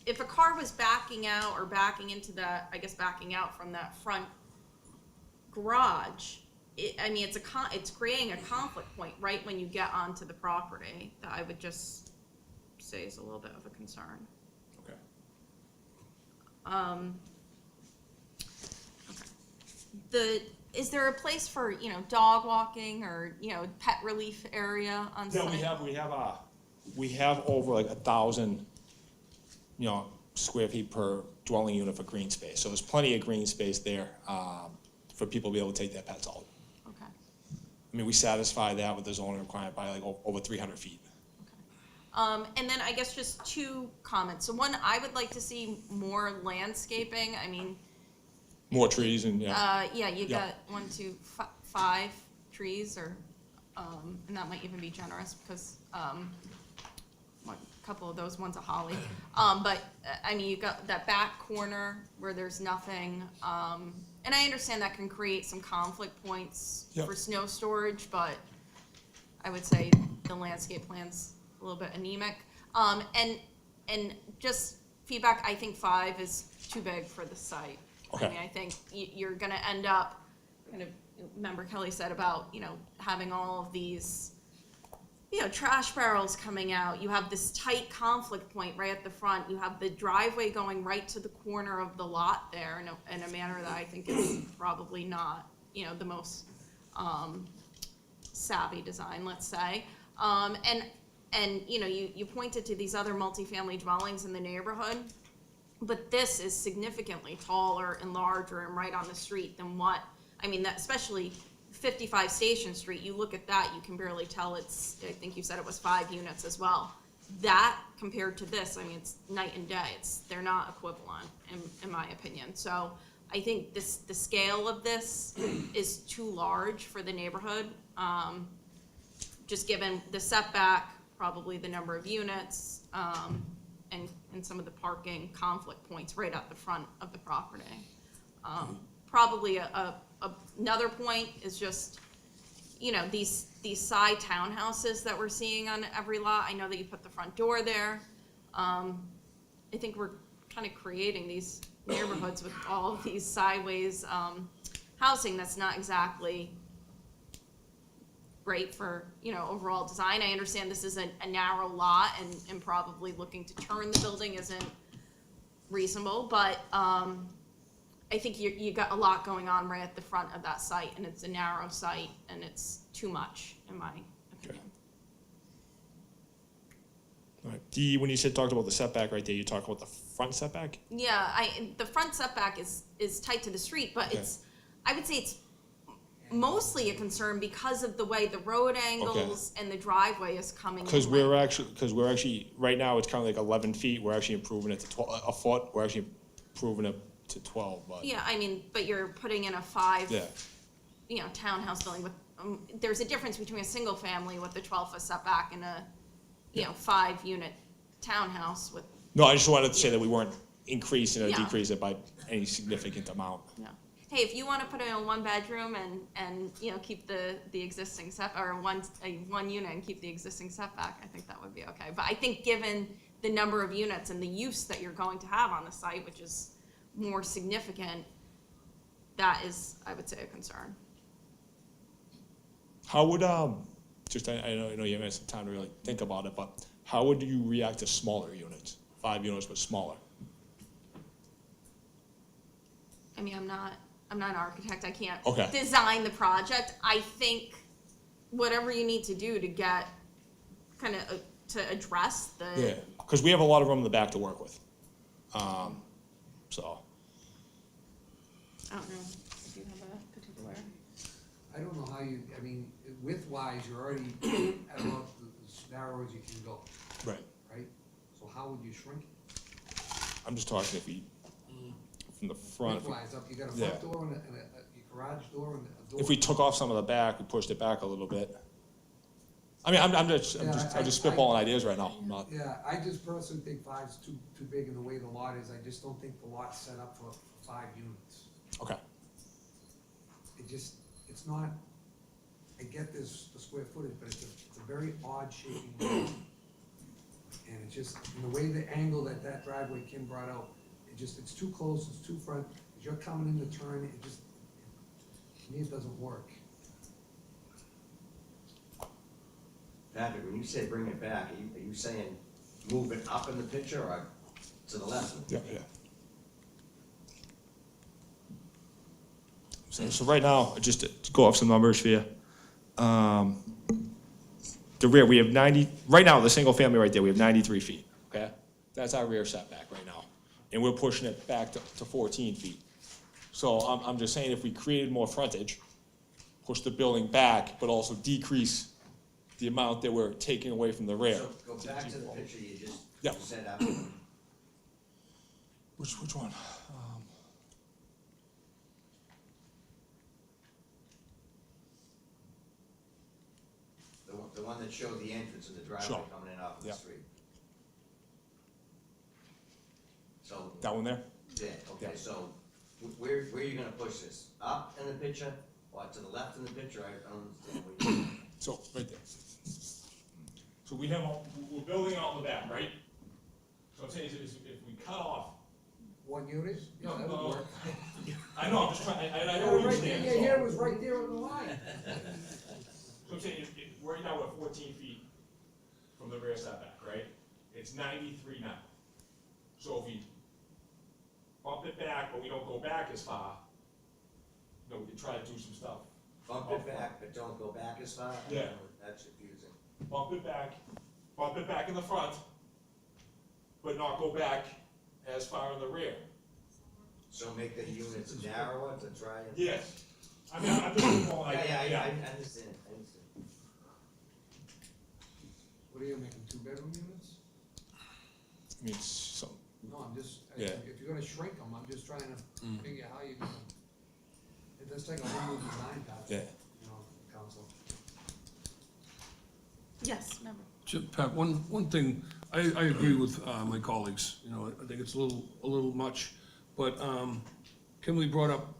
if a car was backing out or backing into that, I guess backing out from that front garage, it's creating a conflict point right when you get onto the property that I would just say is a little bit of a concern. Okay. Is there a place for, dog walking or, pet relief area on site? Yeah, we have over like 1,000, square feet per dwelling unit for green space. So there's plenty of green space there, for people to be able to take their pets out. Okay. I mean, we satisfy that with the zoning requirement by like over 300 feet. And then I guess just two comments. So one, I would like to see more landscaping. I mean, More trees and, yeah. you got 5 trees or, and that might even be generous because, a couple of those, one's a holly. But, I mean, you got that back corner where there's nothing. And I understand that can create some conflict points Yep. for snow storage, but I would say the landscape plan's a little bit anemic. And just feedback, I think 5 is too big for the site. Okay. I mean, I think you're gonna end up, kind of, Member Kelly said about, having all of these, trash barrels coming out. You have this tight conflict point right at the front. You have the driveway going right to the corner of the lot there in a manner that I think is probably not, the most savvy design, let's say. And you pointed to these other multifamily dwellings in the neighborhood, but this is significantly taller and larger and right on the street than what, that especially 55 Station Street, you look at that, you can barely tell it's, I think you said it was 5 units as well. That compared to this, it's night and day. They're not equivalent in my opinion. So I think the scale of this is too large for the neighborhood. Just given the setback, probably the number of units, and some of the parking conflict points right at the front of the property. Probably another point is just, these side townhouses that we're seeing on every lot. I know that you put the front door there. I think we're kind of creating these neighborhoods with all of these sideways housing that's not exactly great for, overall design. I understand this is a narrow lot and probably looking to turn the building isn't reasonable, but I think you got a lot going on right at the front of that site, and it's a narrow site, and it's too much, in my opinion. All right. When you talked about the setback right there, you talked about the front setback? Yeah, the front setback is tight to the street, but I would say it's mostly a concern because of the way the road angles and the driveway is coming in. Because we're actually, right now, it's kind of like 11 feet, we're actually improving it to a foot, we're actually improving it to 12, but. Yeah, but you're putting in a 5, townhouse building with, there's a difference between a single family with a 12-foot setback and a, 5-unit townhouse with. No, I just wanted to say that we weren't increasing or decreasing it by any significant amount. Yeah. Hey, if you want to put in a 1-bedroom and keep the existing or one unit and keep the existing setback, I think that would be okay. But I think given the number of units and the use that you're going to have on the site, which is more significant, that is, I would say, a concern. How would, I know you haven't had some time to really think about it, but how would you react to smaller units? 5 units, but smaller? I'm not an architect. I can't Okay. design the project. I think whatever you need to do to get to address the. Yeah, because we have a lot of room in the back to work with. So. I don't know if you have a particular. I don't know how width-wise, you're already at about as narrow as you can go. Right. Right? So how would you shrink it? I'm just talking if we, from the front. Width-wise, you got a front door and a garage door and a door. If we took off some of the back, we pushed it back a little bit. I'm just spitballing ideas right now. I'm not. Yeah, I just personally think 5's too big in the way the lot is. I just don't think the lot's set up for 5 units. Okay. It's not, I get this, the square footage, but it's a very odd shaping lot. And it's just, in the way the angle that driveway Kim brought out, it's too close, it's too front. As you're coming in to turn, to me, it doesn't work. Patrick, when you say bring it back, are you saying move it up in the picture or to the left? Yeah. So right now, just to go off some numbers for you. The rear, we have 90, right now, the single family right there, we have 93 feet, okay? That's our rear setback right now. And we're pushing it back to 14 feet. So I'm just saying if we created more frontage, push the building back, but also decrease the amount that we're taking away from the rear. So go back to the picture you just Yep. set up. Which one? The one that showed the entrance and the driveway Sure. coming in off of the Yep. street. So. That one there? Yeah, okay, Yeah. so where are you gonna push this? Up in the picture or to the left in the picture? I don't understand what you. So, right there. So we're building out in the back, right? So I'm saying is if we cut off. One unit? Yeah, that would No, work. I know, I'm just trying, I Yeah, don't right understand. there, so- yeah, here it was right there on the line. So I'm saying, right now we're 14 feet from the rear setback, right? It's 93 now. So if we bump it back, but we don't go back as far, you know, we can try to do some stuff. Bump it back, but don't go back as far? Yeah. That's confusing. Bump it back in the front, but not go back as far in the rear. So make the units narrower to try and. Yes. I mean, I'm just more like, Yeah, yeah. I understand, I understand. What are you making, 2-bedroom units? I mean, so, No, I'm just, Yeah. if you're gonna shrink them, I'm just trying to figure how you're gonna. It does take a whole new design pattern. Yeah. You know, council. Yes, member. Pat, one thing, I agree with my colleagues, you know, I think it's a little much, but Kimberly brought up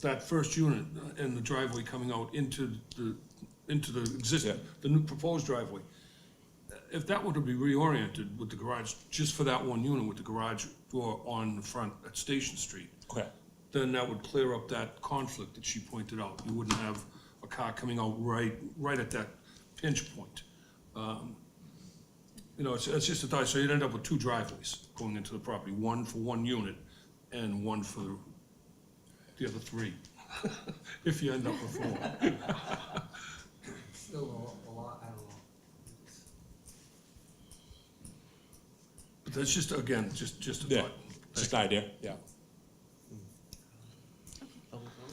that first unit and the driveway coming out into the existing, the new proposed driveway. If that were to be reoriented with the garage, just for that one unit with the garage door on the front at Station Street, okay. then that would clear up that conflict that she pointed out. You wouldn't have a car coming out right at that pinch point. You know, it's just a thought, so you'd end up with two driveways going into the property, one for one unit and one for the other three, if you end up with four. Still a lot, I don't know. But that's just, again, just a Yeah, thought. just an idea, yeah.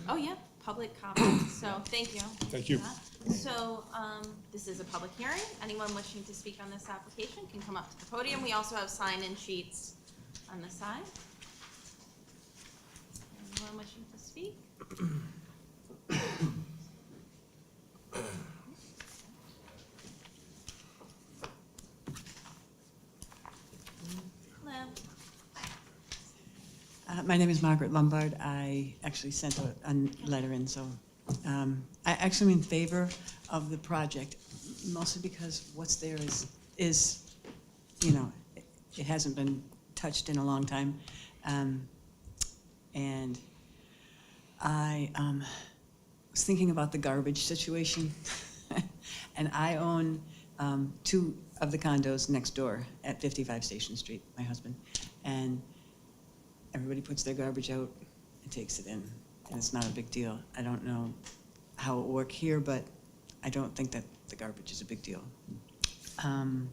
Oh, yeah, public comment, so thank you. Thank you. So, this is a public hearing. Anyone wishing to speak on this application can come up to the podium. We also have sign-in sheets on the side. Anyone wishing to speak? Hello. My name is Margaret Lombard. I actually sent a letter in, so I actually am in favor of the project, mostly because what's there is you know, it hasn't been touched in a long time. And I was thinking about the garbage situation. And I own 2 of the condos next door at 55 Station Street, my husband. And everybody puts their garbage out and takes it in, and it's not a big deal. I don't know how it works here, but I don't think that the garbage is a big deal. And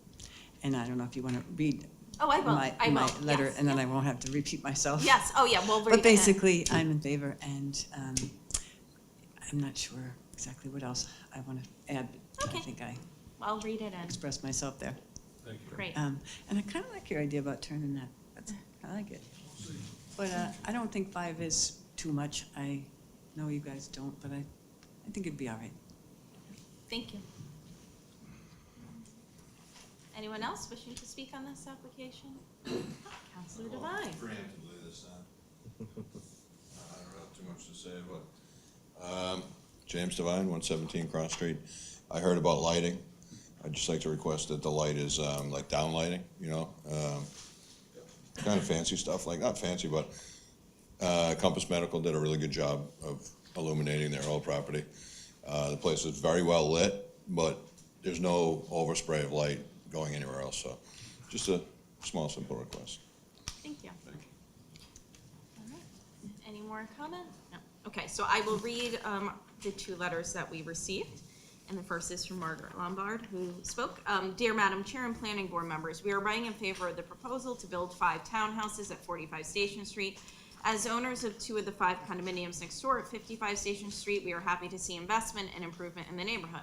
I don't know if you want to read Oh, I will. my I will. letter, Yes, and then yep. I won't have to repeat myself. Yes, oh, yeah, we'll read it. But basically, I'm in favor, and I'm not sure exactly what else I want to add. But Okay. I think I I'll read it in. expressed myself there. Thank you. Great. And I kind of like your idea about turning that. I like it. But I don't think 5 is too much. I know you guys don't, but I think it'd be all right. Thank you. Anyone else wishing to speak on this application? Counselor Devine. Preemptively this time. I don't have too much to say, but, James Devine, 117 Cross Street. I heard about lighting. I'd just like to request that the light is, like down lighting, you know? Kind of fancy stuff, like, not fancy, but, Compass Medical did a really good job of illuminating their whole property. The place is very well lit, but there's no overspray of light going anywhere else, so just a small, simple request. Thank you. All right. Any more comment? No. Okay, so I will read the 2 letters that we received. And the first is from Margaret Lombard, who spoke. Dear Madam Chair and Planning Board members, we are writing in favor of the proposal to build 5 townhouses at 45 Station Street. As owners of 2 of the 5 condominiums next door at 55 Station Street, we are happy to see investment and improvement in the neighborhood.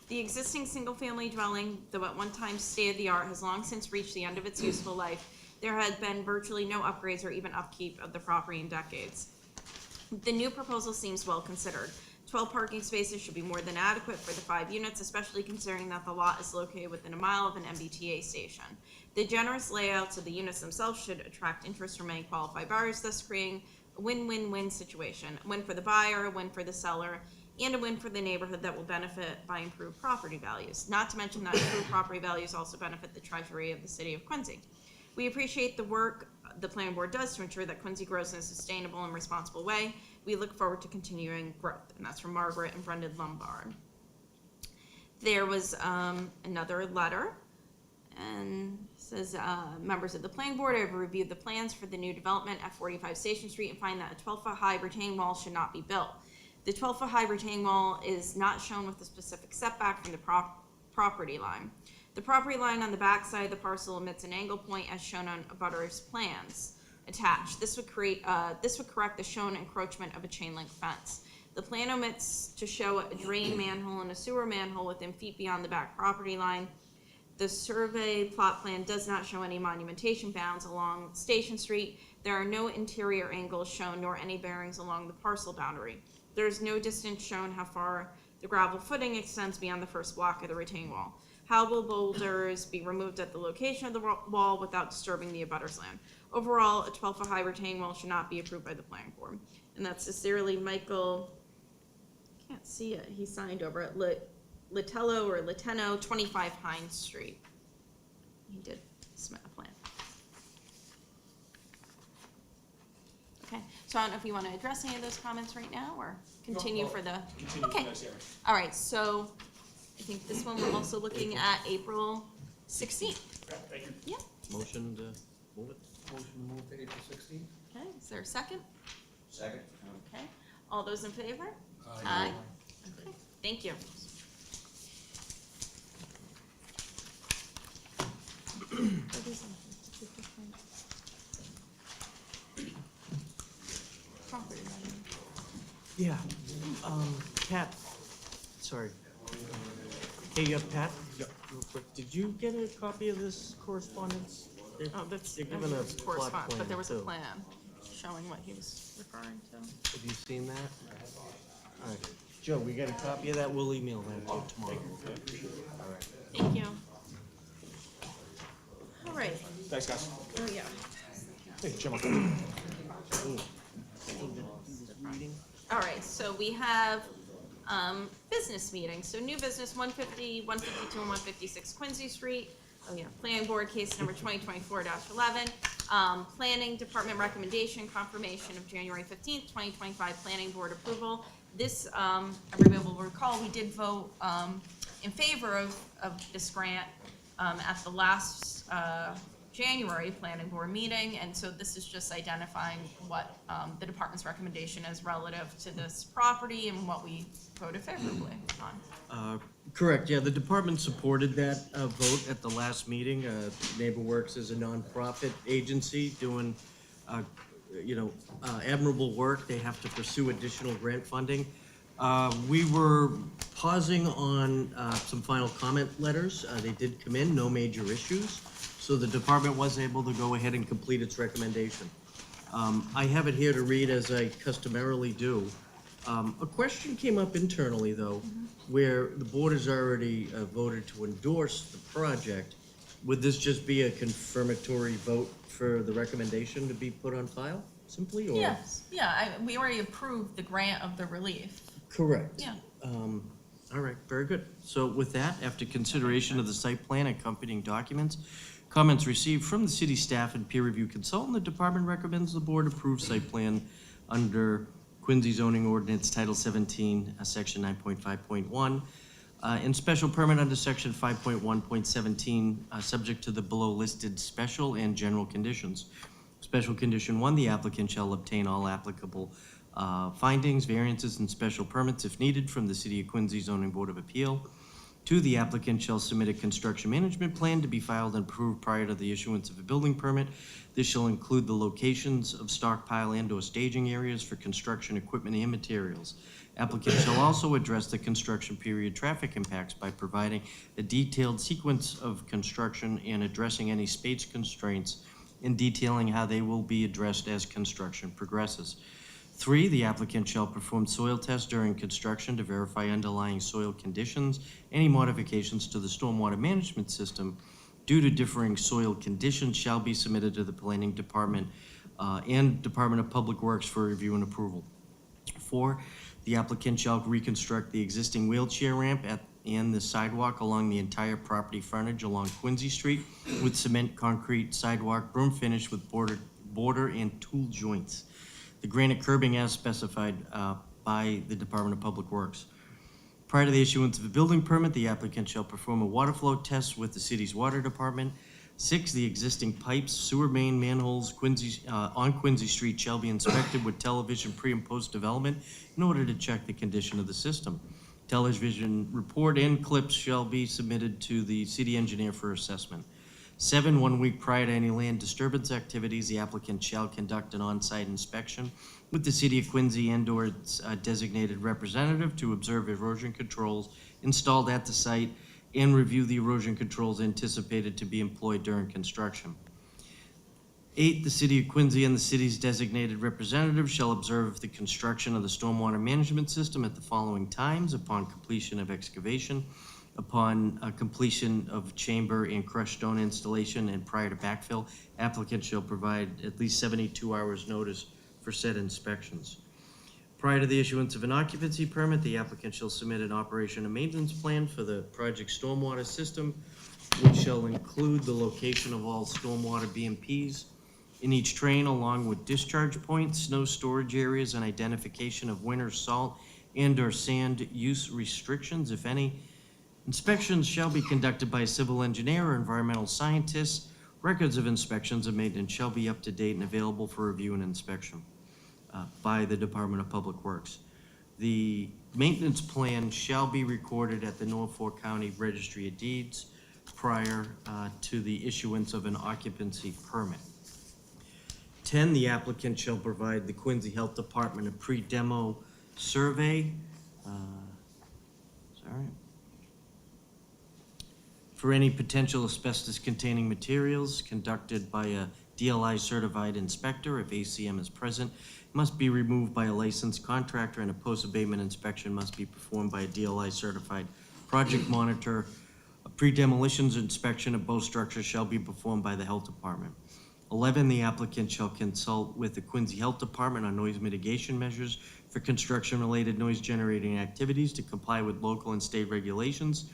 The existing single-family dwelling, though at one time state-of-the-art, has long since reached the end of its useful life. There had been virtually no upgrades or even upkeep of the property in decades. The new proposal seems well considered. 12 parking spaces should be more than adequate for the 5 units, especially considering that the lot is located within a mile of an MBTA station. The generous layouts of the units themselves should attract interest from many qualified buyers, thus creating a win-win-win situation. A win for the buyer, a win for the seller, and a win for the neighborhood that will benefit by improved property values. Not to mention that improved property values also benefit the treasury of the city of Quincy. We appreciate the work the planning board does to ensure that Quincy grows in a sustainable and responsible way. We look forward to continuing growth. And that's from Margaret and Brendan Lombard. There was another letter, and it says, members of the planning board have reviewed the plans for the new development at 45 Station Street and find that a 12-foot high retaining wall should not be built. The 12-foot high retaining wall is not shown with a specific setback from the property line. The property line on the back side of the parcel emits an angle point as shown on Abutter's plans attached. This would correct the shown encroachment of a chain link fence. The plan omits to show a drain manhole and a sewer manhole within feet beyond the back property line. The survey plot plan does not show any monumentation bounds along Station Street. There are no interior angles shown nor any bearings along the parcel boundary. There is no distance shown how far the gravel footing extends beyond the first block of the retaining wall. How will boulders be removed at the location of the wall without disturbing the abutters land? Overall, a 12-foot high retaining wall should not be approved by the planning board. And that's sincerely Michael, can't see it, he signed over at Litello or Liteno, 25 Hines Street. He did submit a plan. Okay, so I don't know if you want to address any of those comments right now or continue for the. Continue Okay. for next hearing. All right, so I think this one we're also looking at April 16th. Thank you. Yeah, Motion to move it? Motion to move to April 16th? okay, is there a second? Second. Okay, all those in favor? Aye. Okay, thank you. Yeah, Pat, sorry. Hey, Pat? Yep. Real quick, did you get a copy of this correspondence? Oh, that's, They're I given think a it's plot correspondence, but plan, there was a too. plan showing what he was referring to. Have you seen that? All right. Joe, we got a copy of that? We'll email that to you tomorrow. Thank you. All right, Thanks, guys. oh, yeah. Hey, Jim. All right, so we have business meetings. So new business, 150, 152, and 156 Quincy Street. Oh, yeah, planning board case number 2024-11. Planning department recommendation, confirmation of January 15th, 2025 planning board approval. This, everybody will recall, we did vote in favor of this grant at the last January planning board meeting, and so this is just identifying what the department's recommendation is relative to this property and what we voted favorably on. Correct, yeah, the department supported that vote at the last meeting. NeighborWorks is a nonprofit agency doing, admirable work. They have to pursue additional grant funding. We were pausing on some final comment letters. They did come in, no major issues. So the department was able to go ahead and complete its recommendation. I have it here to read as I customarily do. A question came up internally, though, where the board has already voted to endorse the project. Would this just be a confirmatory vote for the recommendation to be put on file, simply, or? Yes, yeah, we already approved the grant of the relief. Correct. Yeah. All right, very good. So with that, after consideration of the site plan and accompanying documents, comments received from the city staff and peer review consultant, the department recommends the board approve site plan under Quincy zoning ordinance Title 17, Section 9.5.1, and special permit under Section 5.1.17, subject to the below listed special and general conditions. Special condition 1, the applicant shall obtain all applicable findings, variances, and special permits if needed from the City of Quincy Zoning Board of Appeal. 2, the applicant shall submit a construction management plan to be filed and approved prior to the issuance of a building permit. This shall include the locations of stockpile and/or staging areas for construction equipment and materials. Applicant shall also address the construction period traffic impacts by providing a detailed sequence of construction and addressing any space constraints and detailing how they will be addressed as construction progresses. 3, the applicant shall perform soil tests during construction to verify underlying soil conditions. Any modifications to the stormwater management system due to differing soil conditions shall be submitted to the planning department and Department of Public Works for review and approval. 4, the applicant shall reconstruct the existing wheelchair ramp at and the sidewalk along the entire property frontage along Quincy Street with cement concrete sidewalk, broom finish with border and tool joints. The granite curbing as specified by the Department of Public Works. Prior to the issuance of a building permit, the applicant shall perform a water flow test with the city's water department. 6, the existing pipes, sewer main, manholes on Quincy Street shall be inspected with television pre and post development in order to check the condition of the system. Television report and clips shall be submitted to the city engineer for assessment. 7, 1 week prior to any land disturbance activities, the applicant shall conduct an on-site inspection with the city of Quincy and/or its designated representative to observe erosion controls installed at the site and review the erosion controls anticipated to be employed during construction. 8, the city of Quincy and the city's designated representative shall observe the construction of the stormwater management system at the following times: upon completion of excavation, upon completion of chamber and crushed stone installation, and prior to backfill. Applicant shall provide at least 72 hours notice for said inspections. Prior to the issuance of an occupancy permit, the applicant shall submit an operation and maintenance plan for the project stormwater system, which shall include the location of all stormwater BMPs in each train, along with discharge points, snow storage areas, and identification of winter salt and/or sand use restrictions, if any. Inspections shall be conducted by a civil engineer or environmental scientist. Records of inspections and maintenance shall be up to date and available for review and inspection by the Department of Public Works. The maintenance plan shall be recorded at the Norfolk County Registry of Deeds prior to the issuance of an occupancy permit. 10, the applicant shall provide the Quincy Health Department a pre-demo survey. For any potential asbestos-containing materials conducted by a DLI-certified inspector. If ACM is present, it must be removed by a licensed contractor, and a post-abatement inspection must be performed by a DLI-certified project monitor. A pre-demolitions inspection of both structures shall be performed by the Health Department. 11, the applicant shall consult with the Quincy Health Department on noise mitigation measures for construction-related noise-generating activities to comply with local and state regulations.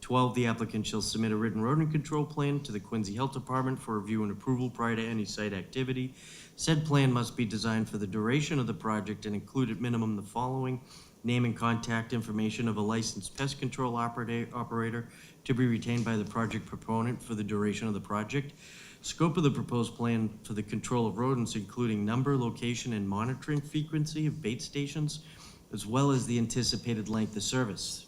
12, the applicant shall submit a written rodent control plan to the Quincy Health Department for review and approval prior to any site activity. Said plan must be designed for the duration of the project and include at minimum the following: name and contact information of a licensed pest control operator to be retained by the project proponent for the duration of the project. Scope of the proposed plan for the control of rodents, including number, location, and monitoring frequency of bait stations, as well as the anticipated length of service.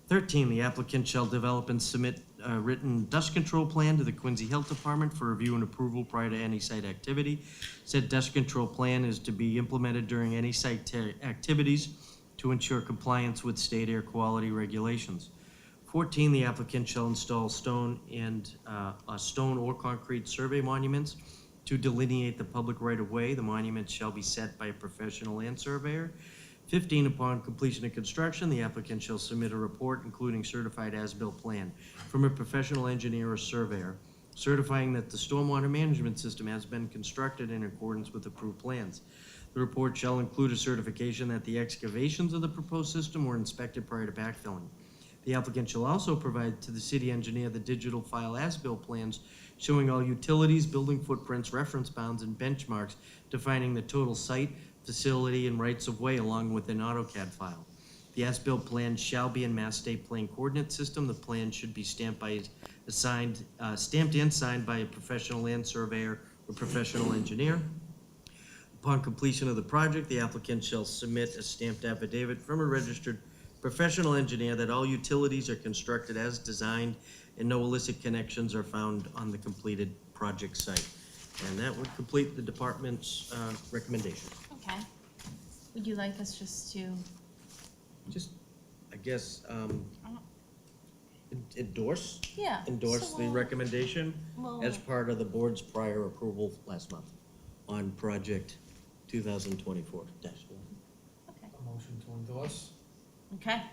13, the applicant shall develop and submit a written dust control plan to the Quincy Health Department for review and approval prior to any site activity. Said dust control plan is to be implemented during any site activities to ensure compliance with state air quality regulations. 14, the applicant shall install stone or concrete survey monuments to delineate the public right-of-way. The monuments shall be set by a professional land surveyor. 15, upon completion of construction, the applicant shall submit a report including certified as-built plan from a professional engineer or surveyor, certifying that the stormwater management system has been constructed in accordance with approved plans. The report shall include a certification that the excavations of the proposed system were inspected prior to backfilling. The applicant shall also provide to the city engineer the digital file as-built plans showing all utilities, building footprints, reference bounds, and benchmarks defining the total site, facility, and rights-of-way, along with an AutoCAD file. The as-built plan shall be in Mass State Plane Coordinate System. The plan should be stamped and signed by a professional land surveyor or professional engineer. Upon completion of the project, the applicant shall submit a stamped affidavit from a registered professional engineer that all utilities are constructed as designed and no illicit connections are found on the completed project site. And that would complete the department's recommendation. Okay. Would you like us just to? Just, I guess, endorse So the recommendation we'll- as part of the board's prior approval last month on project 2024-1. Okay. A motion to endorse? Okay.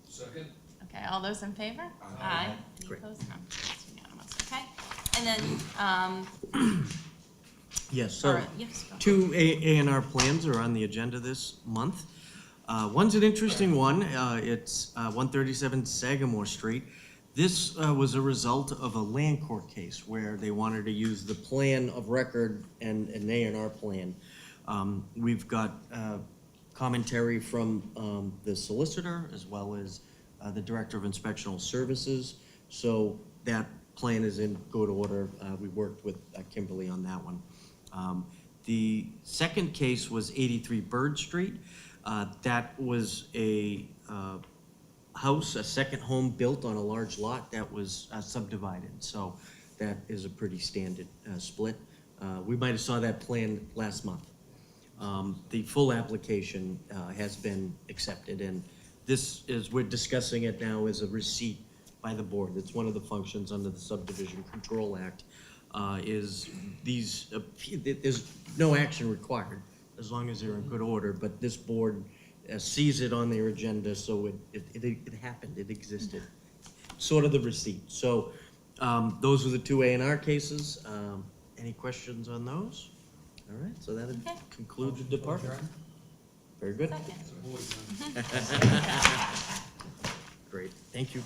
Second? Okay, all those in favor? Aye. Any Great. opposed? No. It's unanimous, okay. And then, Yes, all so right, yes, go. 2 A&R plans are on the agenda this month. One's an interesting one. It's 137 Sagamore Street. This was a result of a land court case where they wanted to use the plan of record and an A&R plan. We've got commentary from the solicitor as well as the Director of Inspectional Services. So that plan is in good order. We worked with Kimberly on that one. The second case was 83 Bird Street. That was a house, a second home built on a large lot that was subdivided. So that is a pretty standard split. We might have saw that plan last month. The full application has been accepted, and this is, we're discussing it now as a receipt by the board. It's one of the functions under the Subdivision Control Act, is these, there's no action required as long as they're in good order, but this board sees it on their agenda, so it happened, it existed. Sort of the receipt. So those were the two A&R cases. Any questions on those? All right, so that concludes the department. Very good. Great, thank you.